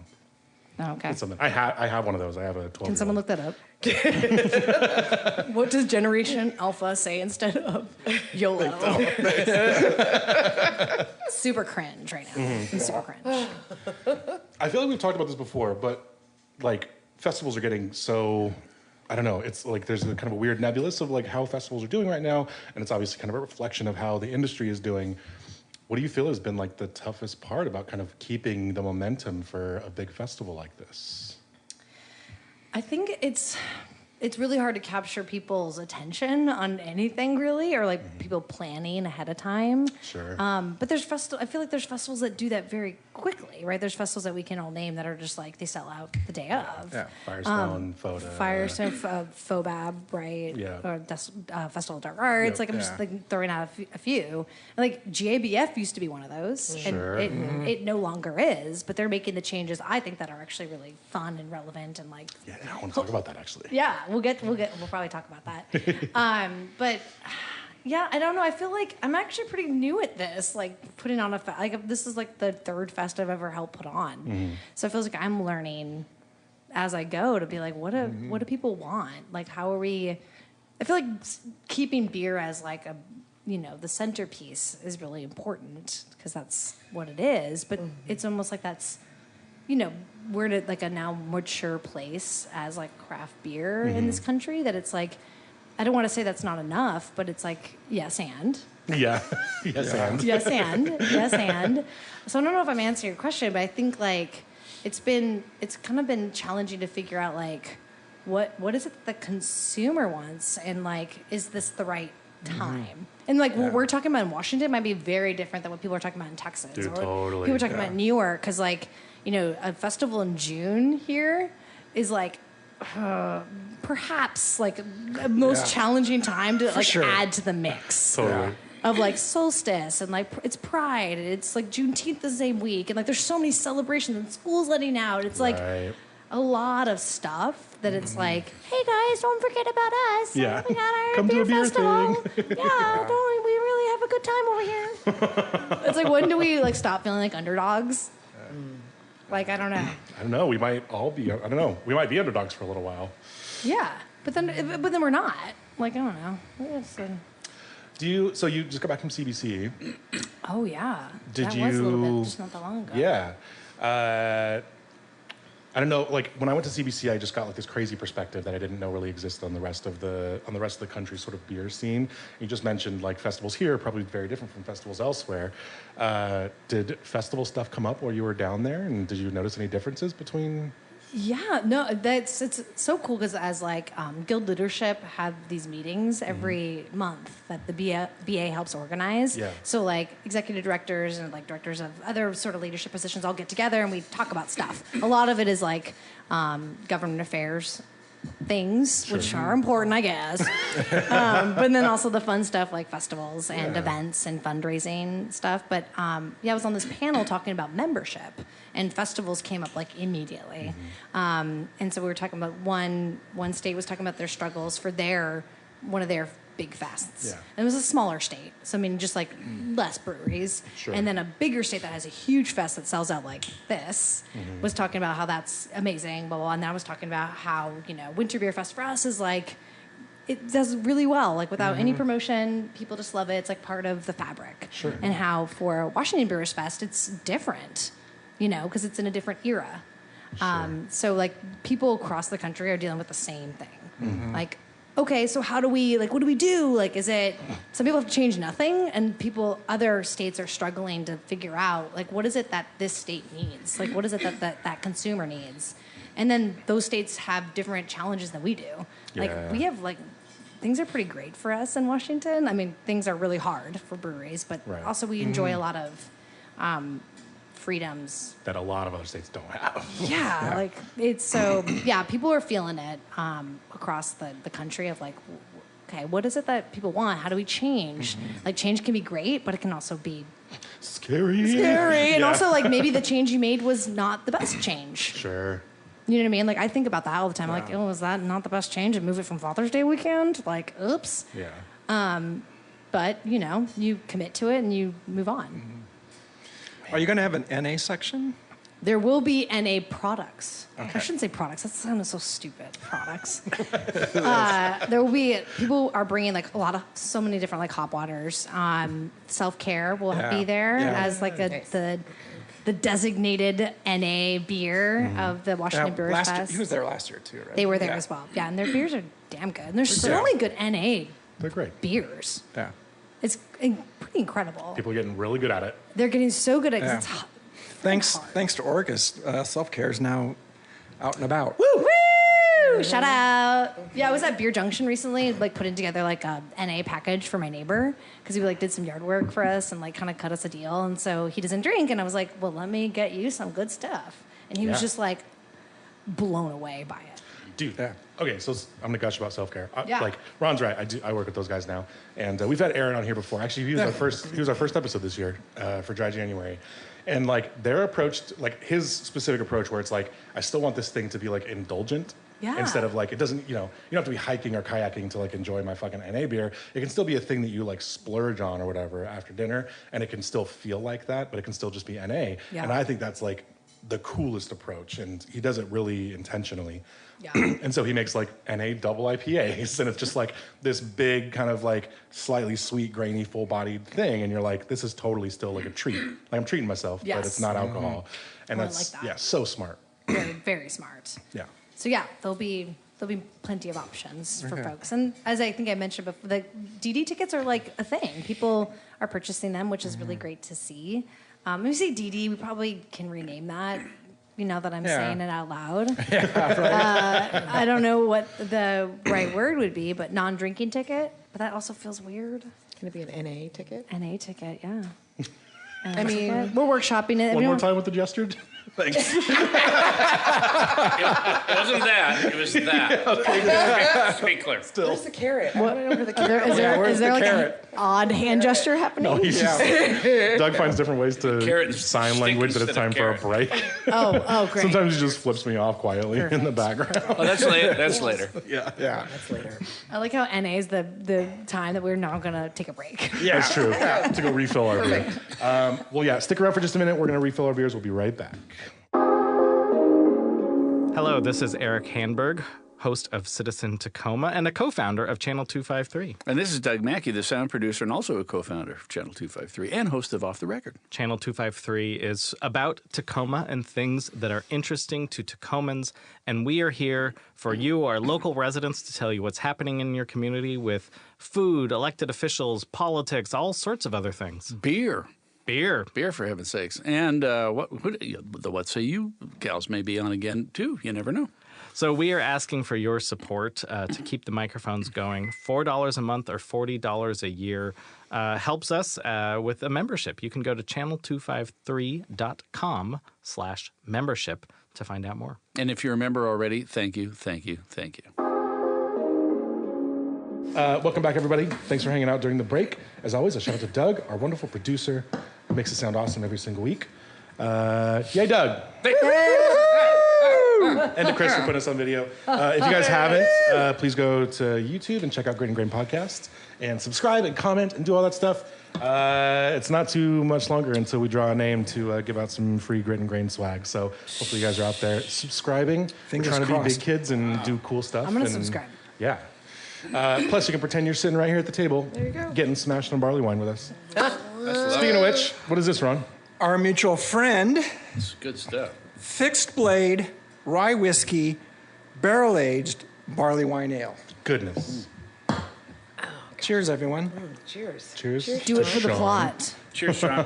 S4: Oh, okay.
S2: It's something. I have one of those. I have a 12.
S4: Can someone look that up? What does Generation Alpha say instead of YOLO? Super cringe right now. I'm super cringe.
S2: I feel like we've talked about this before, but like festivals are getting so I don't know. It's like there's a kind of a weird nebulous of like how festivals are doing right now, and it's obviously kind of a reflection of how the industry is doing. What do you feel has been like the toughest part about kind of keeping the momentum for a big festival like this?
S4: I think it's really hard to capture people's attention on anything really, or like people planning ahead of time.
S2: Sure.
S4: But I feel like there's festivals that do that very quickly, right? There's festivals that we can all name that are just like they sell out the day of.
S6: Yeah.
S2: Firestone, Foda.
S4: Firestone, Phobab, right?
S2: Yeah.
S4: Or Festival of Dark Arts.
S2: Yep.
S4: Like I'm just like throwing out a few. Like GABF used to be one of those,
S2: Sure.
S4: and it no longer is. But they're making the changes I think that are actually really fun and relevant and like.
S2: Yeah, I want to talk about that actually.
S4: Yeah, we'll probably talk about that. But yeah, I don't know. I feel like I'm actually pretty new at this. Like putting on this is like the third fest I've ever helped put on. So it feels like I'm learning as I go to be like, what do people want? Like, how are we? I feel like keeping beer as like the centerpiece is really important because that's what it is. But it's almost like that's. We're at like a now mature place as like craft beer in this country that it's like, I don't want to say that's not enough, but it's like, yes, and.
S2: Yeah. Yes, and.
S4: Yes, and. Yes, and. So I don't know if I'm answering your question, but I think like it's kind of been challenging to figure out like, what is it that the consumer wants? And like, is this the right time? And like what we're talking about in Washington might be very different than what people are talking about in Texas.
S2: Dude,
S4: or
S2: totally.
S4: People are talking about in New York because like, a festival in June here is like perhaps like the most challenging time to like add to the mix
S2: Totally.
S4: of like solstice and like it's Pride and it's like Juneteenth the same week and like there's so many celebrations and school's letting out. It's like
S2: Right.
S4: a lot of stuff that it's like, hey guys, don't forget about us.
S2: Yeah.
S4: We got our
S2: Come to
S4: beer
S2: a beer
S4: festival.
S2: thing.
S4: Don't we really have a good time over here? It's like when do we like stop feeling like underdogs? Like I don't know.
S2: I don't know. We might all be. I don't know. We might be underdogs for a little while.
S4: Yeah, but then we're not. Like I don't know.
S2: So you just got back from CBC?
S4: Oh yeah.
S2: Did
S4: that was a little
S2: you-
S4: bit just not that long ago.
S2: Yeah. I don't know. Like when I went to CBC, I just got like this crazy perspective that I didn't know really existed on the rest of the country's sort of beer scene. You just mentioned like festivals here are probably very different from festivals elsewhere. Did festival stuff come up while you were down there, and did you notice any differences between?
S4: Yeah, no, it's so cool because as like guild leadership have these meetings every month that the BA helps organize.
S2: Yeah.
S4: So like executive directors and like directors of other sort of leadership positions all get together and we talk about stuff. A lot of it is like government affairs things, which are important, I guess. But then also the fun stuff like festivals and events and fundraising stuff. But I was on this panel talking about membership, and festivals came up like immediately. And so we were talking about one state was talking about their struggles for one of their big fests.
S2: Yeah.
S4: And it was a smaller state. So I mean just like less breweries.
S2: Sure.
S4: And then a bigger state that has a huge fest that sells out like this was talking about how that's amazing, blah, blah, blah. And then I was talking about how, Winter Beer Fest for us is like it does really well, like without any promotion, people just love it. It's like part of the fabric.
S2: Sure.
S4: And how for Washington Brewers Fest it's different, because it's in a different era. So like people across the country are dealing with the same thing. Like, okay, so how do we, like, what do we do? Like, is it, some people have to change nothing, and other states are struggling to figure out, like, what is it that this state needs? Like, what is it that consumer needs? And then those states have different challenges than we do. Like, we have, like, things are pretty great for us in Washington. I mean, things are really hard for breweries, but also we enjoy a lot of freedoms
S2: That a lot of other states don't have.
S4: yeah, like it's so people are feeling it across the country of like, okay, what is it that people want? How do we change? Like change can be great, but it can also be
S2: Scary.
S4: and also like maybe the change you made was not the best change.
S2: Sure.
S4: You know what I mean? Like I think about that all the time. Like, oh, is that not the best change? And move it from Father's Day weekend? Like, oops.
S2: Yeah.
S4: But you commit to it and you move on.
S6: Are you going to have an NA section?
S4: There will be NA products. Okay. I shouldn't say products. That sounds so stupid. Products. There will be, people are bringing like so many different like hop waters. Self-care will be there as like the the designated NA beer of the Washington Brewers Fest.
S6: He was there last year too, right?
S4: They were there as well. Yeah, and their beers are damn good. And there's so many good NA
S2: They're great.
S4: beers.
S6: Yeah.
S4: It's pretty incredible.
S2: People are getting really good at it.
S4: They're getting so good at it.
S6: Yeah.
S4: It's hot.
S6: Thanks to Orcus, self-care is now out and about.
S4: Woo! Shout out. Yeah, I was at Beer Junction recently, like putting together like a NA package for my neighbor because he like did some yard work for us and like kind of cut us a deal. And so he doesn't drink, and I was like, well, let me get you some good stuff. And he was just like blown away by it.
S2: Dude.
S6: Yeah.
S2: Okay, so I'm gonna gush about self-care.
S4: Yeah.
S2: Like Ron's right. I work with those guys now, and we've had Aaron on here before. Actually, he was our first episode this year for Dry January, and like their approach, like his specific approach, where it's like I still want this thing to be like indulgent.
S4: Yeah.
S2: Instead of like, it doesn't, you don't have to be hiking or kayaking to like enjoy my fucking NA beer. It can still be a thing that you like splurge on or whatever after dinner, and it can still feel like that, but it can still just be NA.
S4: Yeah.
S2: And I think that's like the coolest approach, and he does it really intentionally.
S4: Yeah.
S2: And so he makes like NA double IPAs, and it's just like this big kind of like slightly sweet, grainy, full-bodied thing, and you're like, this is totally still like a treat. Like I'm treating myself, but it's not alcohol. And
S4: Well, I
S2: that's
S4: like that.
S2: so smart.
S4: Very, very smart.
S2: Yeah.
S4: So yeah, there'll be plenty of options for folks. And as I think I mentioned before, the DD tickets are like a thing. People are purchasing them, which is really great to see. When we say DD, we probably can rename that. You know that I'm saying it out loud. I don't know what the right word would be, but non-drinking ticket. But that also feels weird.
S7: Can it be an NA ticket?
S4: NA ticket, yeah.
S7: I mean,
S4: we're workshopping it.
S2: One more time with the gesture. Thanks.
S3: It wasn't that. It was that. Speak clear.
S7: where's the carrot? I want to know where the carrot
S4: Is there like an odd hand gesture happening?
S2: No, he's just, Doug finds different ways to
S3: Carrot
S2: sign
S3: stick
S2: language that it's
S3: instead
S2: time
S3: of
S2: for a
S3: carrot.
S2: break.
S4: Oh, great.
S2: Sometimes he just flips me off quietly in the background.
S3: Oh, that's later. That's later.
S2: Yeah.
S7: That's later.
S4: I like how NA is the time that we're now going to take a break.
S2: Yeah, that's true. To go refill our beer. Well, yeah, stick around for just a minute. We're going to refill our beers. We'll be right back.
S1: Hello, this is Eric Hanberg, host of Citizen Tacoma and a co-founder of Channel 253.
S3: And this is Doug Mackey, the sound producer and also a co-founder of Channel 253 and host of Off the Record.
S1: Channel 253 is about Tacoma and things that are interesting to Tacomans, and we are here for you, our local residents, to tell you what's happening in your community with food, elected officials, politics, all sorts of other things.
S3: Beer, for heaven's sakes. And what say you gals may be on again, too. You never know.
S1: So we are asking for your support to keep the microphones going. $4 a month or $40 a year helps us with a membership. You can go to channel253.com/membership to find out more.
S3: And if you're a member already, thank you, thank you, thank you.
S2: Welcome back, everybody. Thanks for hanging out during the break. As always, a shout out to Doug, our wonderful producer, who makes it sound awesome every single week. Yay, Doug. And to Chris for putting us on video. If you guys haven't, please go to YouTube and check out Great and Grain Podcast and subscribe and comment and do all that stuff. It's not too much longer until we draw a name to give out some free Grit and Grain swag. So hopefully you guys are out there subscribing.
S6: Fingers
S2: We're trying to be
S6: crossed.
S2: big kids and do cool stuff.
S4: I'm going to
S2: and,
S4: subscribe.
S2: Yeah. Plus, you can pretend you're sitting right here at the table, getting smashed on barley wine with us. Speaking of which, what is this, Ron?
S6: Our mutual friend,
S3: It's good stuff.
S6: Fixed Blade Rye Whiskey Barrel Aged Barley Wine Ale.
S2: Goodness.
S6: Cheers, everyone.
S7: Cheers.
S2: Cheers.
S4: Do it for the
S2: Sean.
S4: plot.
S3: Cheers, Sean.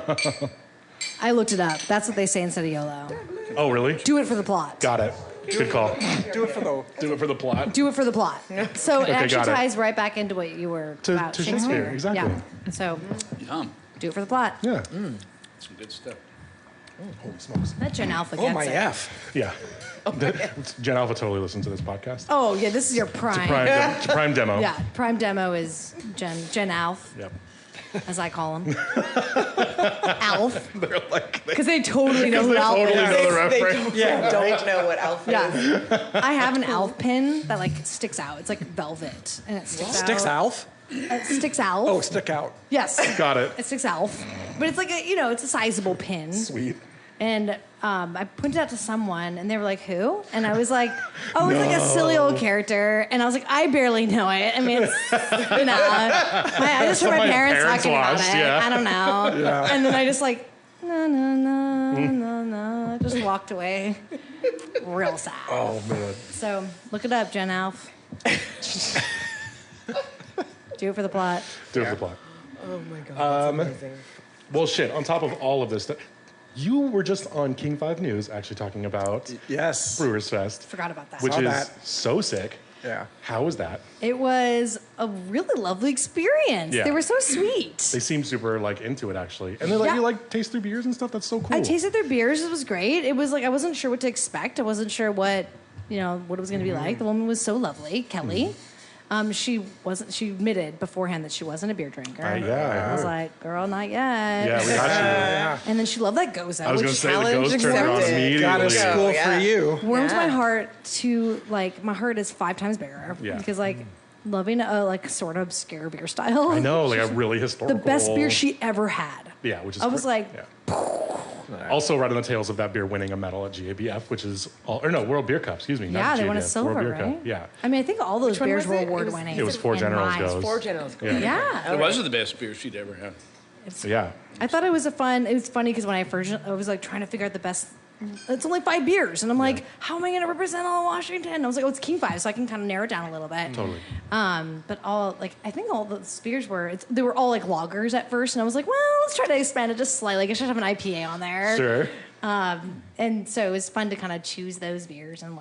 S4: I looked it up. That's what they say instead of YOLO.
S2: Oh, really?
S4: Do it for the plot.
S2: Got it. Good call.
S6: Do it for the...
S2: Do it for the plot.
S4: Do it for the plot. So it actually
S2: got it.
S4: ties right back into what you were about
S2: to Shakespeare, exactly.
S4: Yeah. So
S3: Yum.
S4: do it for the plot.
S2: Yeah.
S3: Some good stuff.
S2: Holy smokes.
S4: That Gen Alpha
S6: Oh,
S4: gets
S6: my
S4: it.
S6: F.
S2: Yeah. Jen Alpha totally listens to this podcast.
S4: Oh yeah, this is your prime.
S2: It's a prime demo.
S4: Yeah, prime demo is Gen Alf,
S2: Yep.
S4: as I call him. Alf,
S2: They're like,
S4: because they totally know who
S2: they
S4: Alf
S2: totally
S4: is.
S2: know the
S7: They
S2: reference.
S7: don't know what alpha is.
S4: Yeah, I have an Alf pin that like sticks out. It's like velvet, and it sticks out.
S6: Sticks Alf?
S4: It sticks Alf.
S6: Oh, stick out.
S4: Yes.
S2: Got it.
S4: It sticks Alf, but it's like it's a sizable pin.
S2: Sweet.
S4: And I pointed out to someone, and they were like, "Who?" And I was like, "Oh, it's like a silly old character." And I was like, "I barely know it. I mean, it's, I just heard my parents talking about
S2: watched,
S4: it.
S2: yeah.
S4: I don't know." And then I just like, no, no. I just walked away. Real sad.
S2: Oh, man.
S4: So look it up, Jen Alf. Do it for the plot.
S2: Do it for the plot.
S7: Oh my God, that's amazing.
S2: Well, shit, on top of all of this, you were just on King 5 News actually talking about
S6: Yes.
S2: Brewers Fest,
S4: Forgot about that.
S2: which
S6: Saw
S2: is
S6: that.
S2: so sick.
S6: Yeah.
S2: How was that?
S4: It was a really lovely experience.
S2: Yeah.
S4: They were so sweet.
S2: They seem super into it actually, and they let
S4: Yeah.
S2: you taste their beers and stuff. That's so cool.
S4: I tasted their beers. It was great. It was I wasn't sure what to expect. I wasn't sure what it was going to be like. The woman was so lovely, Kelly. She admitted beforehand that she wasn't a beer drinker.
S2: Yeah,
S4: I was like, girl, not yet.
S2: Yeah, we got you.
S4: And then she loved that Goza,
S2: I was going
S4: which
S2: to say the
S7: challenge
S2: ghost turned on
S7: accepted.
S2: immediately.
S6: Got a school
S7: Yeah.
S6: for you.
S4: warmed
S7: Yeah.
S4: my heart to my heart is 5 times bigger.
S2: Yeah.
S4: Because loving a sort of obscure beer style.
S2: I know, a really historical.
S4: The best beer she ever had.
S2: Yeah, which is.
S4: I was
S2: great.
S4: like,
S2: Yeah. Also, right on the tails of that beer winning a medal at GABF, which is World Beer Cup. Excuse me.
S4: yeah,
S2: not
S4: they won a
S2: GABF,
S4: silver,
S2: World Beer
S4: right?
S2: Cup. Yeah.
S4: I mean, I think all those
S7: one
S4: beers
S7: was
S4: were
S7: it?
S4: award winning.
S2: It was 4 Generals Goes.
S7: 4 Generals.
S2: Yeah.
S4: Yeah.
S3: It was the best beer she'd ever had.
S2: Yeah.
S4: I thought it was funny because when I was trying to figure out the best, it's only 5 beers. And I'm like, how am I going to represent all of Washington? And I was like, oh, it's King 5, so I can kind of narrow it down a little bit.
S2: Totally.
S4: But I think all the beers they were all lagers at first. And I was like, well, let's try to expand it just slightly. I should have an IPA on there.
S2: Sure.
S4: And so it was fun to kind of choose those beers and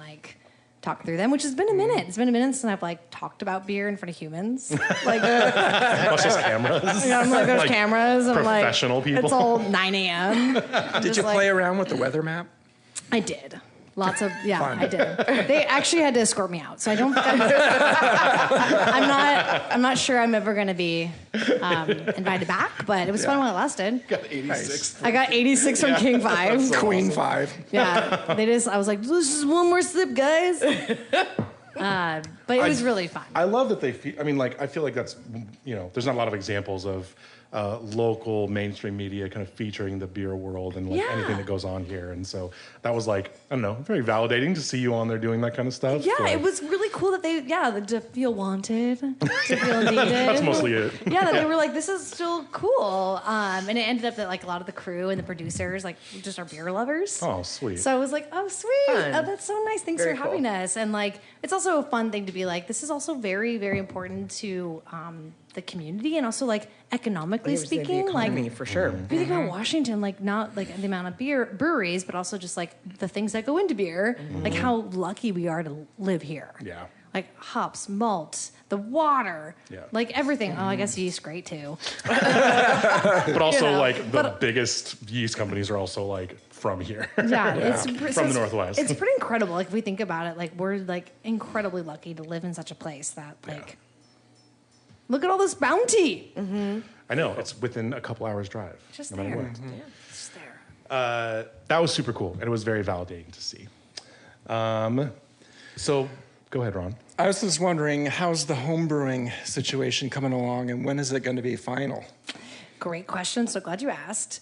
S4: talk through them, which has been a minute. It's been a minute since I've talked about beer in front of humans.
S2: Much as cameras.
S4: I'm there's cameras. I'm
S2: professional people.
S4: It's all 9 a.m.
S6: Did you play around with the weather map?
S4: I did. Lots of
S6: Fun.
S4: I did. They actually had to escort me out, so I don't. I'm not sure I'm ever going to be invited back, but it was fun while it lasted.
S2: Got 86.
S4: I got 86 from King 5.
S6: Queen 5.
S4: Yeah, I was like, this is one more sip, guys. But it was really fun.
S2: I love that I feel like that's, there's not a lot of examples of local mainstream media kind of featuring the beer world and anything that goes on here. And so that was very validating to see you on there doing that kind of stuff.
S4: Yeah, it was really cool that to feel wanted, to feel needed.
S2: That's mostly it.
S4: Yeah, that they were like, this is still cool. And it ended up that a lot of the crew and the producers just are beer lovers.
S2: Oh, sweet.
S4: So I was like, oh, sweet.
S7: Fun.
S4: Oh, that's so nice. Thanks
S7: Very
S4: for having
S7: cool.
S4: us. And it's also a fun thing to be this is also very, very important to the community and also economically speaking.
S7: The economy, for sure.
S4: If you think about Washington, not the amount of breweries, but also just the things that go into beer, how lucky we are to live here.
S2: Yeah.
S4: Hops, malt, the water, everything. Oh, I guess yeast great too.
S2: But also,
S4: but-
S2: biggest yeast companies are also from here.
S4: Yeah, it's
S2: From the Northwest.
S4: It's pretty incredible. If we think about it, we're incredibly lucky to live in such a place that look at all this bounty.
S2: I know. It's within a couple hours drive.
S4: Just
S2: no matter
S4: there.
S2: what.
S4: Yeah, just there.
S2: That was super cool, and it was very validating to see. So, go ahead, Ron.
S6: I was just wondering, how's the homebrewing situation coming along, and when is it going to be final?
S4: Great question. So glad you asked.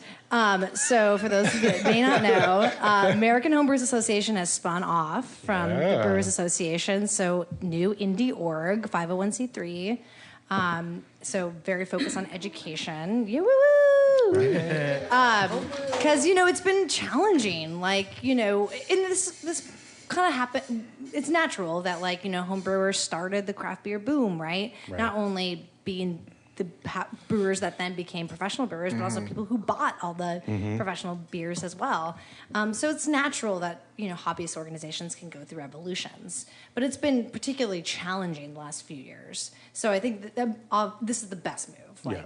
S4: So for those that may not know, American Homebrewers Association has spun off from the Brewers Association. So new indie org, 501c3. So very focused on education. Yeah, woo-woo! Because, it's been challenging. And this kind of happened. It's natural that, homebrewers started the craft beer boom, right? Not only being the brewers that then became professional brewers, but also people who bought all the professional beers as well. So it's natural that hobbyist organizations can go through evolutions, but it's been particularly challenging the last few years. So I think that this is the best move.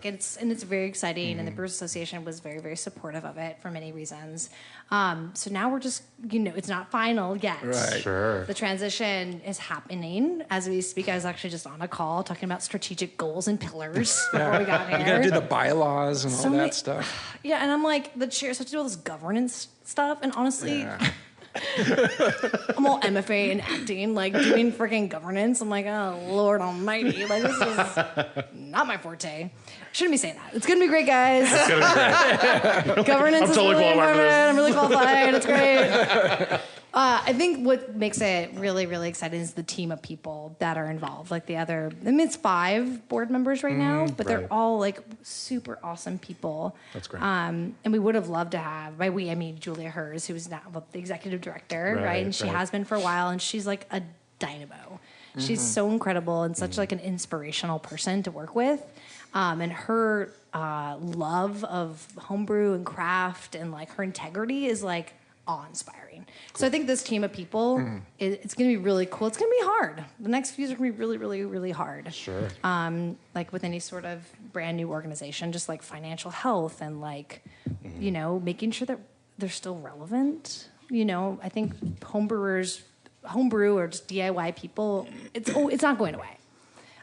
S4: It's very exciting, and the Brewers Association was very, very supportive of it for many reasons. So now we're just it's not final yet.
S6: Right.
S2: Sure.
S4: The transition is happening as we speak. I was actually just on a call talking about strategic goals and pillars before we got here.
S6: You got to do the bylaws and
S4: So
S6: all
S4: many-
S6: that stuff.
S4: Yeah, and I'm the chairs have to do all this governance stuff, and honestly, I'm all MFA in acting, doing freaking governance. I'm oh Lord Almighty, this is not my forte. Shouldn't be saying that. It's gonna be great, guys.
S2: It's going to be great.
S4: Governance
S2: I'm
S4: is
S2: totally
S4: really
S2: qualified for
S4: important.
S2: this.
S4: I'm really qualified. It's great. I think what makes it really, really exciting is the team of people that are involved. Like it's 5 board members right now, but they're all like super awesome people.
S2: That's great.
S4: And we would have loved to have, by we, I mean Julia Hers, who is now the executive director, right? And she has been for a while, and she's like a dynamo. She's so incredible and such like an inspirational person to work with. And her love of homebrew and craft and like her integrity is like awe-inspiring. Cool. So I think this team of people, it's going to be really cool. It's going to be hard. The next few years are going to be really, really, really hard.
S2: Sure.
S4: Like with any sort of brand new organization, just like financial health and like, you know, making sure that they're still relevant. You know, I think homebrew or just DIY people, it's not going away.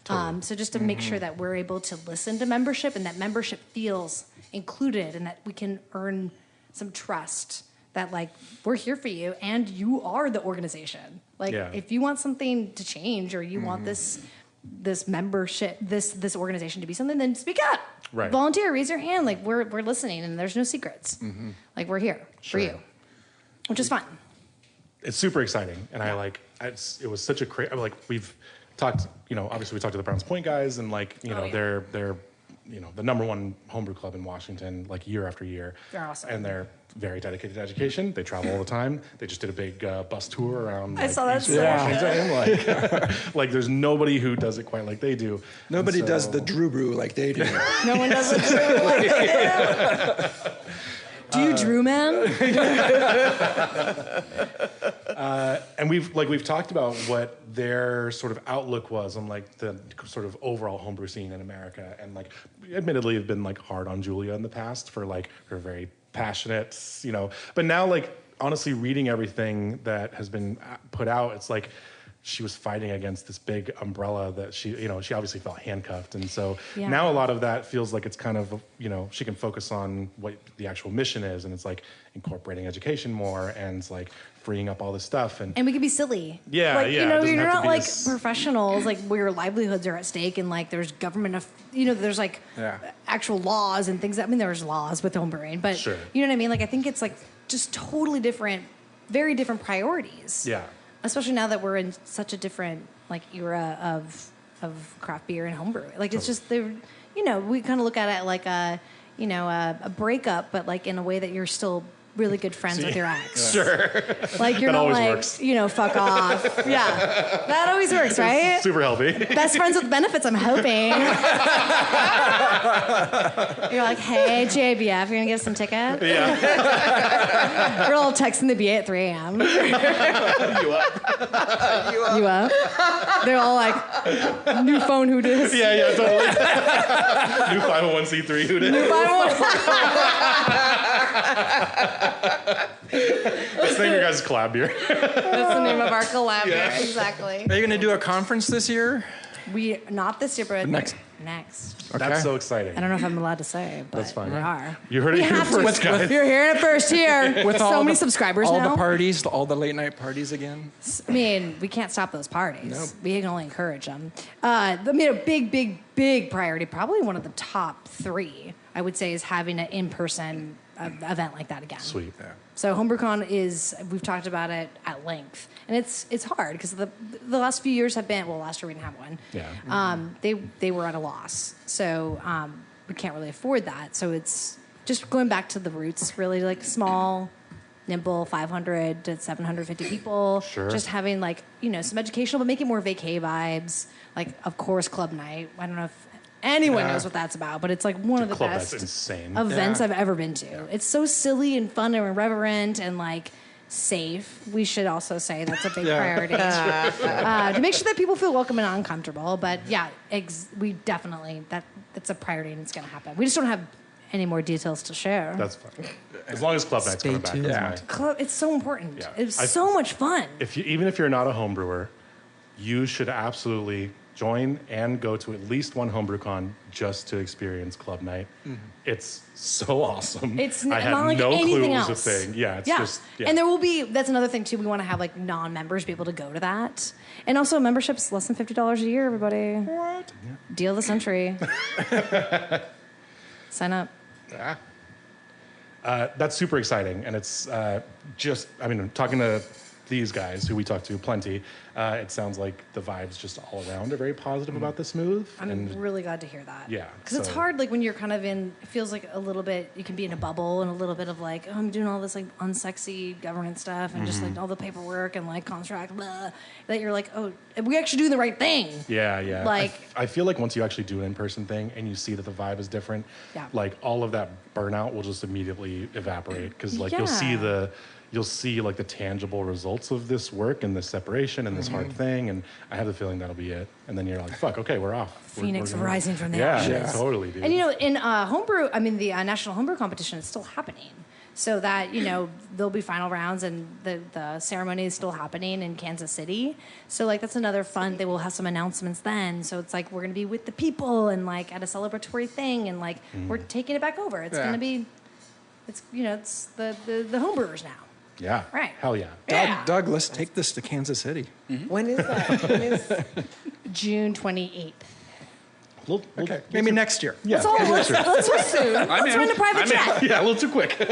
S4: Totally. So just to make sure that we're able to listen to membership and that membership feels included and that we can earn some trust that like we're here for you and you are the organization. Like if you want something to change or you want this membership, this organization to be something, then speak up.
S2: Right.
S4: Volunteer, raise your hand. Like we're listening and there's no secrets. Like we're here for you, which is fun.
S2: It's super exciting, and it was such a we've talked, you know, obviously we talked to the Browns Point guys, and like, you know, they're you know, the #1 homebrew club in Washington, like year after year.
S4: They're awesome.
S2: And they're very dedicated to education. They travel all the time. They just did a big bus tour around.
S4: I saw that.
S2: Washington. Like there's nobody who does it quite like they do.
S6: Nobody does the Drew Brew like they do.
S4: No one does the Drew like they do. Do you Drew, man?
S2: And we've talked about what their sort of outlook was on like the sort of overall homebrew scene in America, and like admittedly have been like hard on Julia in the past for like her very passionate, you know, but now like honestly reading everything that has been put out, it's like she was fighting against this big umbrella that she obviously felt handcuffed. And so now a lot of that feels like it's kind of, you know, she can focus on what the actual mission is. And it's like incorporating education more and it's like freeing up all this stuff. And
S4: we can be silly.
S2: Yeah,
S4: like,
S2: yeah.
S4: You know, you're not like professionals, like where your livelihoods are at stake and like there's government, you know, there's like actual laws and things. I mean, there's laws with homebrewing, but you know what I mean? Like, I think it's like just totally different, very different priorities.
S2: Yeah.
S4: Especially now that we're in such a different like era of craft beer and homebrew. Like it's just they're, you know, we kind of look at it like a breakup, but like in a way that you're still really good friends with your ex.
S2: Sure.
S4: Like you're not like
S2: works.
S4: You know, fuck off. Yeah, that always works, right?
S2: It's super healthy.
S4: Best friends with benefits. I'm hoping. You're like, hey, JBF, you're gonna get some tickets?
S2: Yeah.
S4: We're all texting the BA at 3 a.m.
S2: You up?
S4: You up? They're all like, new phone, who dis?
S2: Yeah, totally. New 501c3, who dis?
S4: New 501.
S2: That's the name of your guys' collab beer.
S4: That's the name of our collab beer, exactly.
S6: Are you going to do a conference this year?
S4: Not this year, but
S6: Next.
S4: Next.
S6: Okay.
S2: That's so exciting.
S4: I don't know if I'm allowed to say, but
S2: That's fine.
S4: we are.
S2: You heard it here first, guys.
S4: You're hearing it first here. With so many subscribers
S6: all
S4: now.
S6: All the parties, all the late night parties again.
S4: I mean, we can't stop those parties.
S6: Nope.
S4: We can only encourage them. I mean, a big priority, probably one of the top 3, I would say, is having an in-person event like that again.
S2: Sweet. Yeah.
S4: So Homebrew Con we've talked about it at length. And it's hard because the last few years have been, well, last year we didn't have one.
S2: Yeah.
S4: They were at a loss. So we can't really afford that. So it's just going back to the roots, really like small, nimble, 500 to 750 people.
S2: Sure.
S4: Just having like, you know, some educational, but make it more vacay vibes. Like, of course, club night. I don't know if anyone knows what that's about, but it's like one of the
S2: club
S4: best
S2: that's insane.
S4: events I've ever been to. It's so silly and fun and irreverent and like safe. We should also say that's a big priority to make sure that people feel welcome and uncomfortable. But yeah, we definitely that's a priority and it's going to happen. We just don't have any more details to share.
S2: That's fine. As long as club night's coming back.
S6: Yeah.
S4: Club, it's so important.
S2: Yeah.
S4: It's so much fun.
S2: Even if you're not a home brewer, you should absolutely join and go to at least one homebrew con just to experience club night. Mm-hmm. It's so awesome.
S4: It's
S2: I had
S4: not like
S2: no
S4: anything
S2: clue it
S4: else.
S2: was a thing. Yeah, it's just
S4: And there will be, that's another thing too, we want to have like non-members be able to go to that. And also membership's less than $50 a year, everybody.
S2: What?
S4: Deal of the century. Sign up.
S2: Yeah. That's super exciting, and it's talking to these guys who we talked to plenty, it sounds like the vibes just all around are very positive about the smooth.
S4: I'm really glad to hear that.
S2: Yeah,
S4: Because it's
S2: so-
S4: hard, like, when you're kind of in, it feels like a little bit, you can be in a bubble and a little bit of, like, oh, I'm doing all this, like, unsexy government stuff and just, like, all the paperwork and, like, contract, blah, that you're like, oh, we actually doing the right thing.
S2: Yeah.
S4: Like-
S2: I feel like once you actually do an in-person thing and you see that the vibe is different,
S4: Yeah.
S2: like all of that burnout will just immediately evaporate because like
S4: Yeah.
S2: you'll see like the tangible results of this work and this separation and this hard thing, and I have the feeling that'll be it. And then you're like, fuck, okay, we're off.
S4: Phoenix
S2: gonna-
S4: rising from the
S2: yeah,
S4: ashes.
S2: totally, dude.
S4: And, you know, in homebrew, I mean, the National Homebrew Competition is still happening. So that, you know, there'll be final rounds and the ceremony is still happening in Kansas City. So, like, that's another fun, they will have some announcements then. So it's like, we're going to be with the people and, like, at a celebratory thing. And, like, we're taking it back over. It's going to be, it's, you know, it's the homebrewers now.
S2: Yeah.
S4: Right.
S2: Hell yeah.
S6: Doug, let's take this to Kansas City.
S7: When is that? When is
S4: June 28th.
S6: Okay, maybe next year.
S2: Yeah.
S4: Let's too soon. Let's run a private jet.
S2: Yeah, a little too quick.
S4: I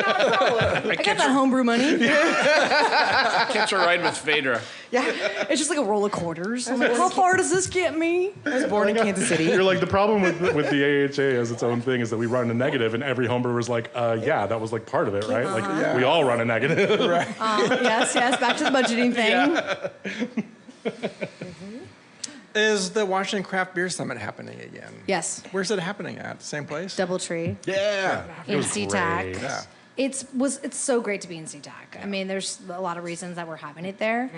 S4: got that homebrew money.
S3: Catch a ride with Phaedra.
S4: It's just like a roll of quarters. I'm like, how far does this get me?
S7: I was born in Kansas City.
S2: You're like, the problem with the AHA as its own thing is that we run a negative, and every homebrewer's like, yeah, that was like part of it, right? Like, we all run a negative. Right.
S4: Yes, back to the budgeting thing.
S6: Is the Washington Craft Beer Summit happening again?
S4: Yes.
S6: Where's it happening at? Same place?
S4: Doubletree
S2: Yeah. It
S4: in
S2: was
S4: SeaTac.
S2: great.
S6: Yeah.
S4: It's so great to be in SeaTac. I mean, there's a lot of reasons that we're having it there,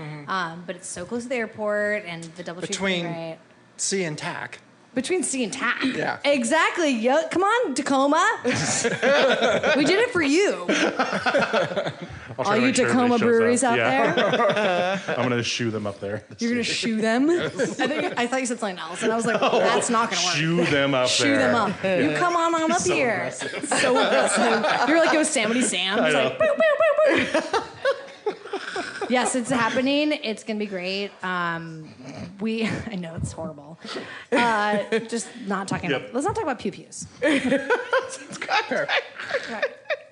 S4: but it's so close to the airport, and the Doubletree
S6: Between
S4: great.
S6: C and TAC.
S4: Between C and TAC.
S6: Yeah.
S4: Exactly. Yeah. Come on, Tacoma. We did it for you. All you Tacoma breweries out there.
S2: I'm going to shoo them up there.
S4: You're going to shoo them? I thought you said something else, and I was like, that's not going to work.
S2: Shoo them up
S4: Shoo
S2: there.
S4: them up. You come on up here. So aggressive. You're like Yosemite Sam. It's like, boop, boop, boop, boop. Yes, it's happening. It's going to be great. I know it's horrible. Just not talking about, let's not talk about pew-pews.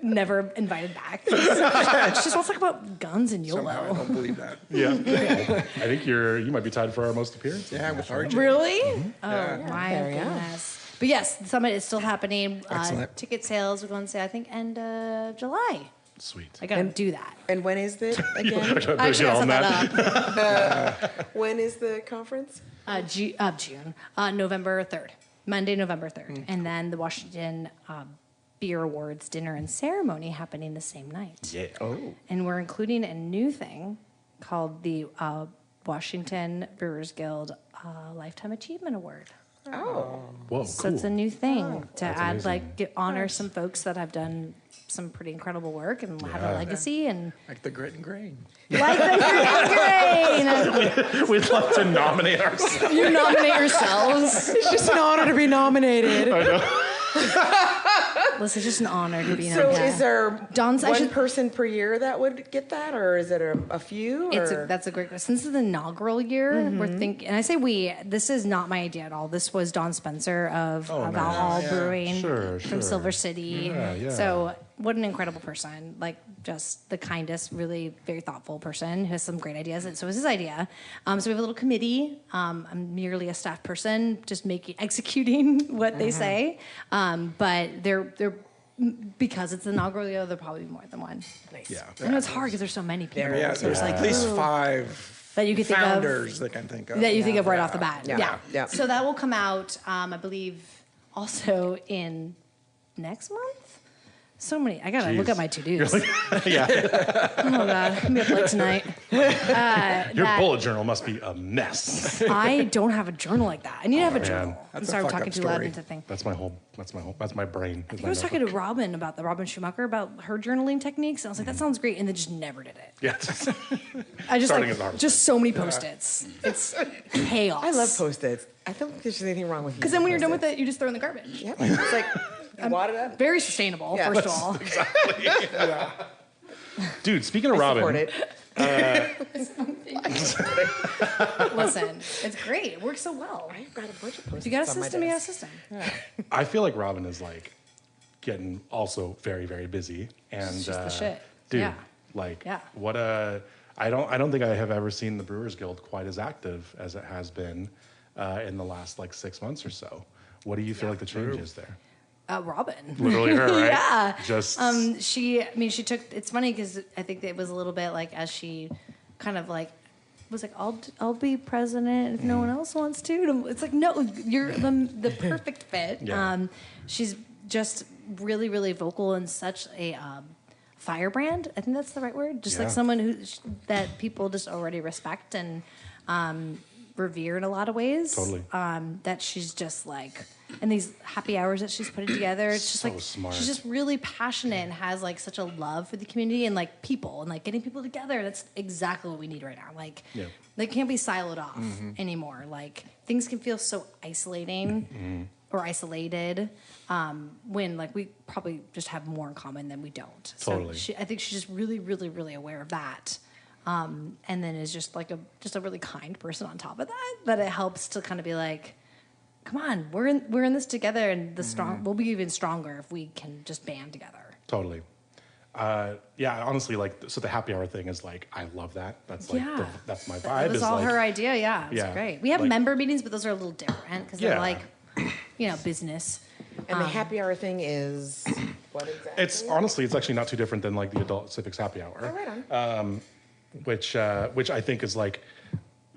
S4: Never invited back. Just let's talk about guns and
S6: Somehow I
S4: YOLO.
S6: don't believe that.
S2: Yeah. I think you might be tied for our most appearance.
S6: Yeah, with RJ.
S4: Really? Oh,
S6: Yeah.
S4: my
S7: There we go.
S4: goodness. But yes, the summit is still happening.
S6: Excellent.
S4: Ticket sales are going to say, I think, end of July.
S2: Sweet.
S4: I got to do that.
S7: And when is it again?
S4: I should have set that up.
S7: When is the conference?
S4: June. November 3rd. Monday, November 3rd. And then the Washington Beer Awards dinner and ceremony happening the same night.
S2: Yeah.
S6: Oh.
S4: And we're including a new thing called the Washington Brewers Guild Lifetime Achievement Award.
S7: Oh.
S2: Whoa,
S4: So it's a new thing to add,
S2: amazing.
S4: like, honor some folks that have done some pretty incredible work and have a legacy and
S6: Like the grit and grain.
S4: like the great.
S2: We'd love to nominate ourselves.
S4: You nominate yourselves.
S7: It's just an honor to be nominated.
S4: Listen, it's just an honor to be
S7: So
S4: nominated.
S7: is there
S4: Don's- I
S7: one
S4: should-
S7: person per year that would get that, or is it a few? Or?
S4: That's a great question. Since it's the inaugural year, we're thinking, and I say we, this is not my idea at all. This was Don Spencer of Valhall Brewing
S2: Sure,
S4: from
S2: sure.
S4: Silver City.
S2: Yeah.
S4: So what an incredible person. Like, just the kindest, really very thoughtful person who has some great ideas. And so it was his idea. So we have a little committee. I'm merely a staff person, just executing what they say. But they're because it's the inaugural year, there'll probably be more than one.
S7: Nice.
S6: Yeah.
S4: I know it's hard because there's so many people.
S6: Yeah, there's
S4: like
S6: at least
S4: ooh,
S6: 5
S4: that you could think of.
S6: founders that can think of.
S4: That you think of right off the bat.
S7: Yeah. Yeah.
S4: So that will come out, I believe, also in next month. So many. I gotta look at my to-dos.
S2: Yeah.
S4: Oh god, I'm gonna be up late tonight.
S2: Your bullet journal must be a mess.
S4: I don't have a journal like that. I need to have a
S2: man.
S4: journal. I'm
S6: That's a
S4: sorry, I'm
S6: fucked
S4: talking
S6: up
S4: too loud
S6: story.
S4: into the thing.
S2: That's my brain.
S4: I was talking to Robin about Robin Schumacher about her journaling techniques, and I was like, that sounds great, and then just never did it.
S2: Yeah.
S4: I just
S2: Starting is the hardest
S4: just so many post-its. It's chaos.
S7: I love Post-its. I don't think there's anything wrong with
S4: Because then when you're done with it, you just throw it in the garbage.
S7: Yep. It's like, wad it up.
S4: Very sustainable,
S7: Yeah.
S4: first of all.
S2: Dude, speaking of
S7: Support
S2: Robin,
S7: it.
S4: Listen, it's great. It works so well.
S7: I've got a bunch of Post-its
S4: If you got a
S7: on my
S4: system, you got a
S7: desk.
S4: system.
S2: I feel like Robin is like getting also very, very busy. And
S4: She's the shit.
S2: dude,
S4: Yeah.
S2: like
S4: Yeah.
S2: what a I don't think I have ever seen the Brewers Guild quite as active as it has been in the last like 6 months or so. What do you feel like the change is there?
S4: Robin.
S2: Literally her, right?
S4: Yeah.
S2: Just
S4: she took, it's funny because I think it was a little bit like as she kind of like was like, I'll be president if no one else wants to. It's like, no, you're the perfect fit.
S2: Yeah.
S4: She's just really, really vocal and such a firebrand. I think that's the right word. Just like someone that people just already respect and revere in a lot of ways.
S2: Totally.
S4: That she's just like, and these happy hours that she's putting together, it's just
S2: So
S4: like
S2: smart.
S4: she's just really passionate and has like such a love for the community and like people and like getting people together. That's exactly what we need right now. Like they can't be siloed off anymore. Like things can feel so isolating or isolated when like we probably just have more in common than we don't.
S2: Totally.
S4: So I think she's just really, really, really aware of that. And then is just like a really kind person on top of that. But it helps to kind of be like, come on, we're in this together, and we'll be even stronger if we can just band together.
S2: Totally. Yeah, honestly, like, so the happy hour thing is like, I love that. That's like, that's my vibe.
S4: It was all her idea, It was great. We have
S2: like,
S4: member meetings, but those are a little different because they're like, business.
S7: And the happy hour thing is what exactly?
S2: It's actually not too different than like the adult civics happy hour.
S7: Oh, right on.
S2: Which I think is like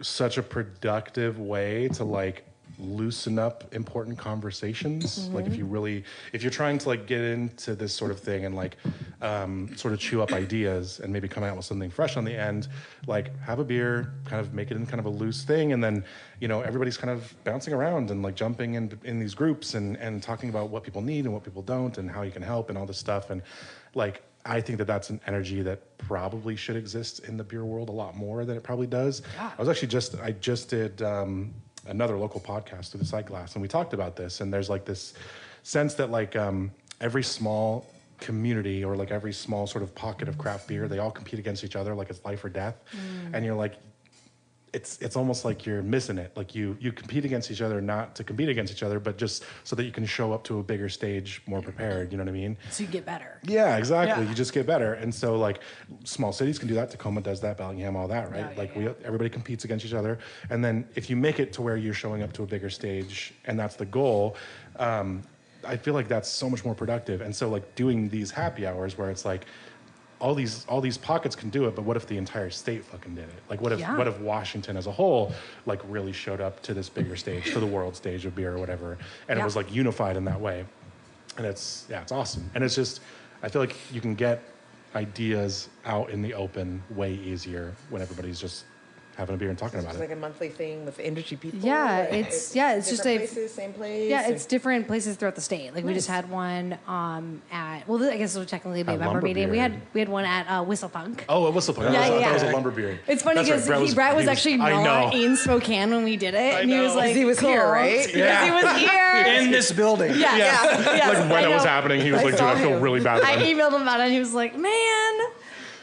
S2: such a productive way to like loosen up important conversations. Like if you're trying to like get into this sort of thing and like sort of chew up ideas and maybe come out with something fresh on the end, like have a beer, kind of make it in kind of a loose thing, and then everybody's kind of bouncing around and like jumping in these groups and talking about what people need and what people don't and how you can help and all this stuff. And like I think that that's an energy that probably should exist in the beer world a lot more than it probably does. Yeah. I just did another local podcast through the Sight Glass, and we talked about this, and there's like this sense that like every small community or like every small sort of pocket of craft beer, they all compete against each other like it's life or death. And you're like, it's almost like you're missing it. Like you compete against each other, not to compete against each other, but just so that you can show up to a bigger stage more prepared. You know what I mean?
S4: So you get better.
S2: Yeah, exactly. You just get better. And so like small cities can do that. Tacoma does that, Bellingham, all that, right? Everybody competes against each other. And then if you make it to where you're showing up to a bigger stage and that's the goal, I feel like that's so much more productive. And so like doing these happy hours where it's like, all these pockets can do it, but what if the entire state fucking did it? Like what if Washington as a whole like really showed up to this bigger stage, to the world stage of beer or whatever, and it was like unified in that way. And it's awesome. And it's just, I feel like you can get ideas out in the open way easier when everybody's just having a beer and talking about
S7: It's
S2: it.
S7: like a monthly thing with industry people.
S4: Yeah,
S7: like,
S4: it's just a
S7: places, same place.
S4: Yeah, it's different places throughout the state. Like we just had one at I guess it would technically be a member meeting. We had one at Whistle Punk.
S2: Oh, a Whistle Punk. I thought it was a lumber beer.
S4: It's funny because Brett was actually not in Spokane when we did it, and he was like,
S7: he was here, right?
S4: Because he was here
S6: In this building.
S4: Yeah.
S2: Like when it was happening, he was like, dude, I feel really bad
S4: I
S2: about it.
S4: emailed him about it, and he was like, man.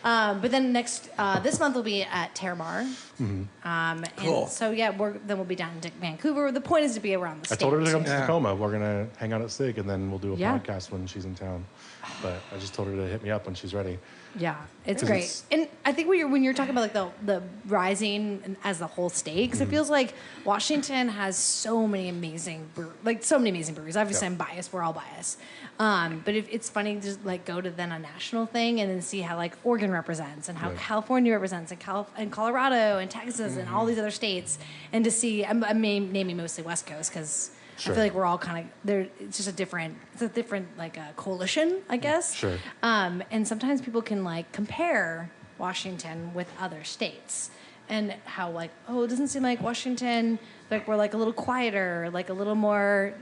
S4: But then this month we'll be at Terramar.
S6: Cool.
S4: And so then we'll be down in Vancouver. The point is to be around the state.
S2: I told her to come to Tacoma. We're gonna hang out at SIG, and then we'll do a podcast when she's in town. But I just told her to hit me up when she's ready.
S4: Yeah, it's great. And I think when you're talking about like the rising as the whole state, because it feels like Washington has so many amazing breweries. Obviously, I'm biased. We're all biased. But it's funny to just like go to then a national thing and then see how like Oregon represents and how California represents and Colorado and Texas and all these other states, and to see I'm naming mostly West Coast because I feel like we're all kind of there. It's just a different like a coalition, I guess.
S2: Sure.
S4: And sometimes people can like compare Washington with other states and how like, oh, it doesn't seem like Washington, like we're like a little quieter, like a little more,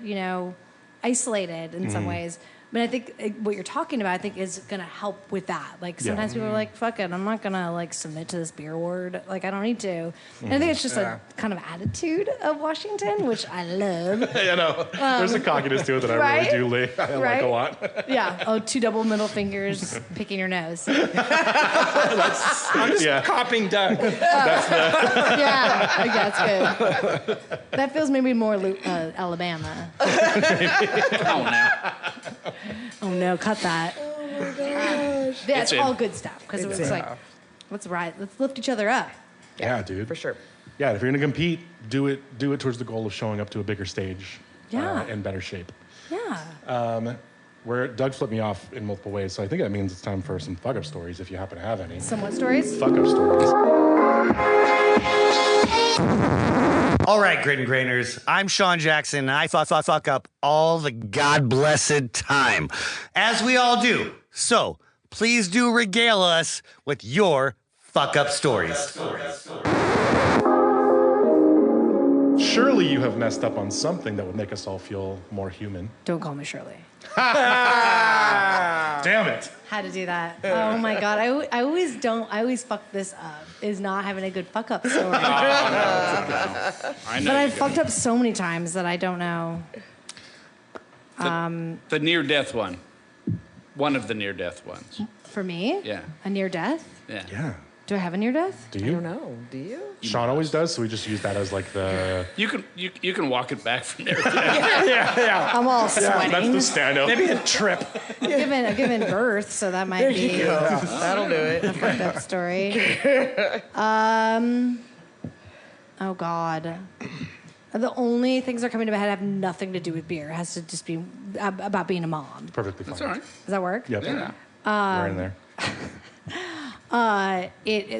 S4: isolated in some ways. But I think what you're talking about, I think, is going to help with that. Like sometimes people are like, "Fuck it, I'm not going to like submit to this beer ward. Like I don't need to." And I think it's just a kind of attitude of Washington, which I love.
S2: There's a cockiness to it that I really do like a lot.
S4: Yeah. Oh, 2 double middle fingers, picking your nose.
S6: I'm just copying Doug.
S4: Yeah, that's good. That feels maybe more Alabama.
S3: Oh, no.
S4: Oh no, cut that.
S7: Oh my gosh.
S4: That's all good stuff because it was like Let's ride. Let's lift each other up.
S2: Yeah, dude.
S7: For sure.
S2: Yeah, if you're gonna compete, do it towards the goal of showing up to a bigger stage.
S4: Yeah.
S2: In better shape.
S4: Yeah.
S2: Where Doug flipped me off in multiple ways, so I think that means it's time for some fuck up stories if you happen to have any.
S4: Somewhat stories?
S2: Fuck up stories.
S8: All right, Grit and Grainers, I'm Sean Jackson, and I fuck up all the God-blessed time, as we all do. So, please do regale us with your fuck up stories.
S2: Surely you have messed up on something that would make us all feel more human.
S4: Don't call me Shirley.
S2: Damn it.
S4: Had to do that. Oh my God. I always fuck this up, is not having a good fuck up story.
S3: I know.
S4: But I've fucked up so many times that I don't know.
S3: The near-death one. One of the near-death ones.
S4: For me?
S3: Yeah.
S4: A near death?
S2: Yeah.
S4: Do I have a near death?
S2: Do
S7: I
S2: you?
S7: don't know. Do you?
S2: Sean always does, so we just use that as like the...
S3: You can walk it back from there.
S4: I'm all sweating.
S2: That's the stand-up.
S6: Maybe a trip.
S4: I've given birth, so that might be
S7: That'll do it.
S4: a fucked up story. Oh God. The only things that are coming to my head have nothing to do with beer. It has to just be about being a mom.
S2: Perfectly fine.
S3: That's all right.
S4: Does that work?
S2: Yep.
S3: Yeah.
S2: We're in there.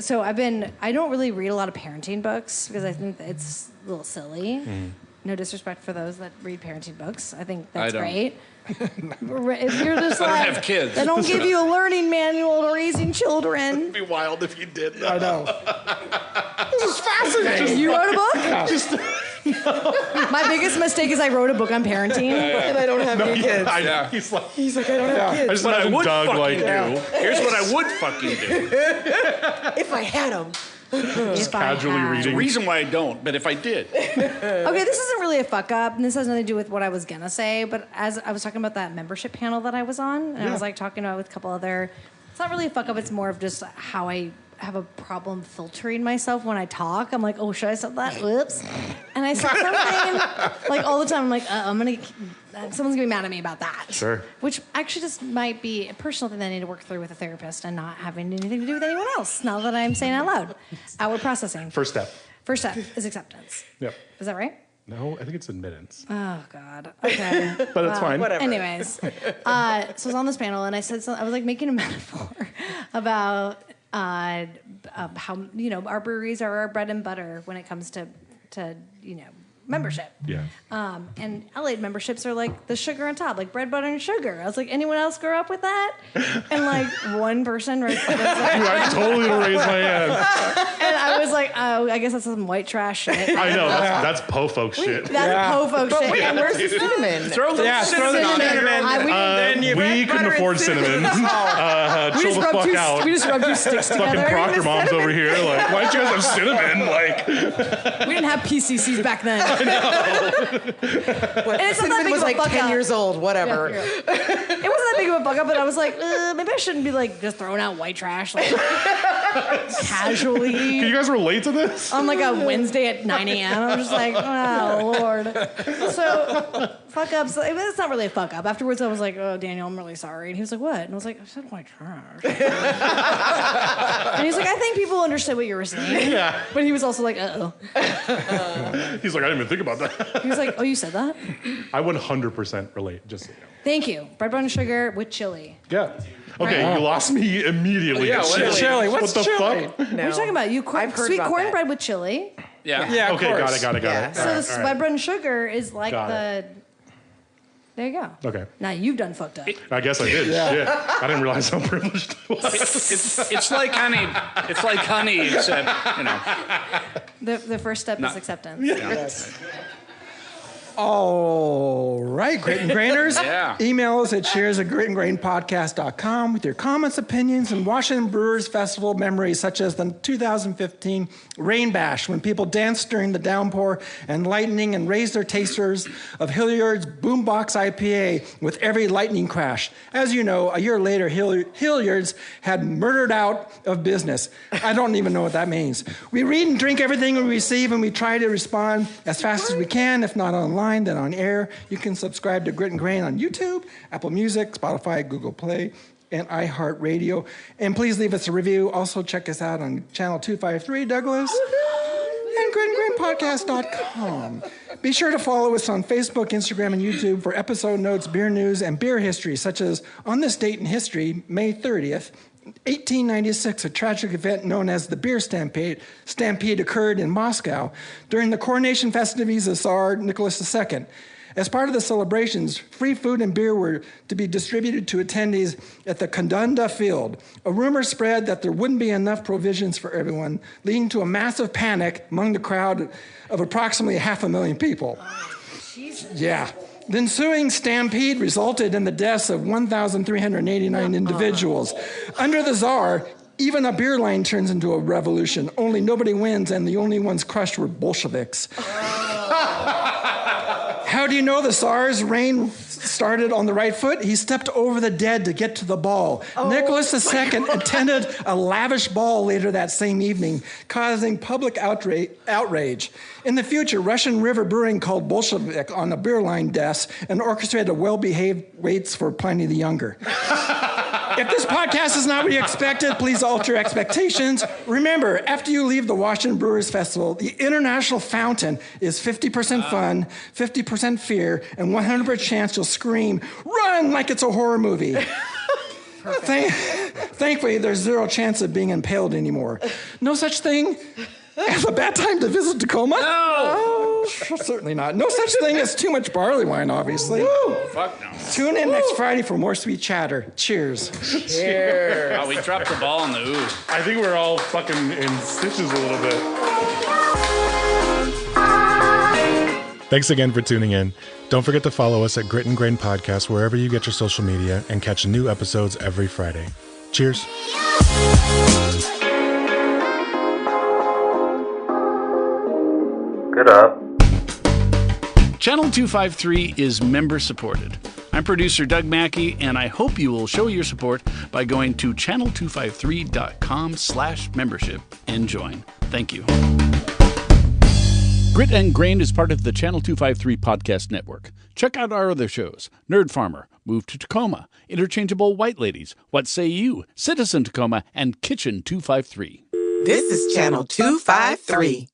S4: So I don't really read a lot of parenting books because I think that it's a little silly. No disrespect for those that read parenting books. I think that's
S3: I don't.
S4: great. If you're just
S3: I don't
S4: like,
S3: have kids.
S4: they don't give you a learning manual to raising children.
S2: It'd be wild if you did.
S6: I know.
S2: This is fascinating.
S4: You wrote a book? My biggest mistake is I wrote a book on parenting.
S7: And I don't have any kids.
S3: Yeah.
S2: He's like,
S7: He's like, I don't have
S2: I
S7: kids.
S2: just
S3: What I
S2: imagine
S3: would
S2: Doug
S3: fucking
S2: like
S3: do. Here's what I would fucking do.
S7: If I had them.
S4: If I
S2: casually
S4: had.
S2: reading.
S3: The reason why I don't, but if I did.
S4: Okay, this isn't really a fuck up, and this has nothing to do with what I was gonna say. But as I was talking about that membership panel that I was on, and I was like talking about it with a couple other, it's not really a fuck up. It's more of just how I have a problem filtering myself when I talk. I'm like, oh, should I say that? Whoops. And I said something like all the time. I'm like, someone's gonna be mad at me about that.
S2: Sure.
S4: Which actually just might be a personal thing that I need to work through with a therapist and not having anything to do with anyone else. Now that I'm saying out loud, outward processing.
S2: First step.
S4: First step is acceptance.
S2: Yep.
S4: Is that right?
S2: No, I think it's admittance.
S4: Oh God. Okay.
S2: But it's fine.
S7: Whatever.
S4: Anyways, so I was on this panel and I said something, I was like making a metaphor about how our breweries are our bread and butter when it comes to membership.
S2: Yeah.
S4: And Allied memberships are like the sugar on top, like bread, butter, and sugar. I was like, anyone else grow up with that? And like one person raised
S2: I totally raised my hand.
S4: and I was like, oh, I guess that's some white trash shit.
S2: I know, that's po folk shit.
S4: That's po folk shit.
S7: Wait,
S4: And
S7: where's the cinnamon?
S3: Throw the cinnamon on there.
S2: We couldn't afford cinnamon.
S4: we
S2: Chill
S4: just
S2: the
S4: rubbed
S2: fuck
S4: two,
S2: out.
S4: we just rubbed two sticks
S2: Fucking
S4: together.
S2: Proctor moms over here, like, why don't you guys have cinnamon? Like,
S4: We didn't have PCCs back then.
S7: What,
S4: it's not that
S7: cinnamon
S4: big
S7: was
S4: of a
S7: like
S4: fuck
S7: 10
S4: up.
S7: years old, whatever.
S4: Yeah. It wasn't that big of a fuck up, but I was like, maybe I shouldn't be like just throwing out white trash like casually.
S2: can you guys relate to this?
S4: On like a Wednesday at 9 a.m. I'm just like, oh, Lord. So, fuck ups. It's not really a fuck up. Afterwards, I was like, oh, Daniel, I'm really sorry. And he was like, what? And I was like, I said white trash. And he's like, I think people understood what you were saying.
S2: Yeah.
S4: But he was also like, uh-oh.
S2: He's like, I didn't even think about that.
S4: He was like, oh, you said that?
S2: I 100% relate, just so you know.
S4: Thank you. Bread, butter, and sugar with chili.
S2: Yeah. Okay, you lost me immediately.
S3: Yeah, what is
S6: Chili.
S2: What
S6: What's
S2: the
S6: chili?
S2: fuck?
S4: What are you talking about?
S7: I've heard
S4: Sweet
S7: about
S4: cornbread
S7: that.
S4: with chili.
S3: Yeah.
S6: Yeah, of
S2: Okay,
S6: course.
S2: got it.
S7: Yeah.
S2: All
S4: So
S2: right,
S4: this
S2: all right.
S4: bread, butter, and sugar is like
S2: Got
S4: the... There you go.
S2: Okay.
S4: Now you've done fucked up.
S2: I guess I did. Shit. I didn't realize how privileged I was.
S3: It's like honey. It's like honey, except,
S4: The first step is acceptance.
S7: Yes.
S6: All right, Grit and Grainers.
S3: Yeah.
S6: Email us at shares@gritandgrainpodcast.com with your comments, opinions, and Washington Brewers Festival memories, such as the 2015 Rain Bash, when people danced during the downpour and lightning and raised their tasters of Hilliard's Boombox IPA with every lightning crash. As you know, a year later, Hilliard's had murdered out of business. I don't even know what that means. We read and drink everything we receive, and we try to respond as fast as we can, if not online, then on air. You can subscribe to Grit and Grain on YouTube, Apple Music, Spotify, Google Play, and iHeartRadio. And please leave us a review. Also, check us out on Channel 253, Douglas, and GreenGreenPodcast.com. Be sure to follow us on Facebook, Instagram, and YouTube for episode notes, beer news, and beer history, such as on this date in history, May 30th, 1896, a tragic event known as the Beer Stampede occurred in Moscow during the coronation festivities of Tsar Nicholas II. As part of the celebrations, free food and beer were to be distributed to attendees at the Kandunda Field. A rumor spread that there wouldn't be enough provisions for everyone, leading to a massive panic among the crowd of approximately 500,000 people. Yeah. The ensuing stampede resulted in the deaths of 1,389 individuals. Under the Tsar, even a beer line turns into a revolution. Only nobody wins, and the only ones crushed were Bolsheviks. How do you know the Tsar's reign started on the right foot? He stepped over the dead to get to the ball. Nicholas II attended a lavish ball later that same evening, causing public outrage. In the future, Russian River Brewing called Bolshevik on the beer line desks and orchestrated well-behaved waits for Pliny the Younger. If this podcast is not what you expected, please alter your expectations. Remember, after you leave the Washington Brewers Festival, the International Fountain is 50% fun, 50% fear, and 100% chance you'll scream, "Run!" like it's a horror movie. Thankfully, there's zero chance of being impaled anymore. No such thing as a bad time to visit Tacoma? No! Certainly not. No such thing as too much barley wine, obviously.
S3: Woo! Fuck no.
S6: Tune in next Friday for more sweet chatter. Cheers.
S7: Cheers.
S3: Oh, we dropped the ball on the ooh.
S2: I think we're all fucking in stitches a little bit.
S5: Thanks again for tuning in. Don't forget to follow us at Grit and Grain Podcast wherever you get your social media and catch new episodes every Friday. Cheers.
S9: Get up.
S3: Channel 253 is member supported. I'm producer Doug Mackey, and I hope you will show your support by going to channel253.com/membership and join. Thank you. Grit and Grain is part of the Channel 253 podcast network. Check out our other shows: Nerd Farmer, Move to Tacoma, Interchangeable White Ladies, What Say You, Citizen Tacoma, and Kitchen 253.
S10: This is Channel 253.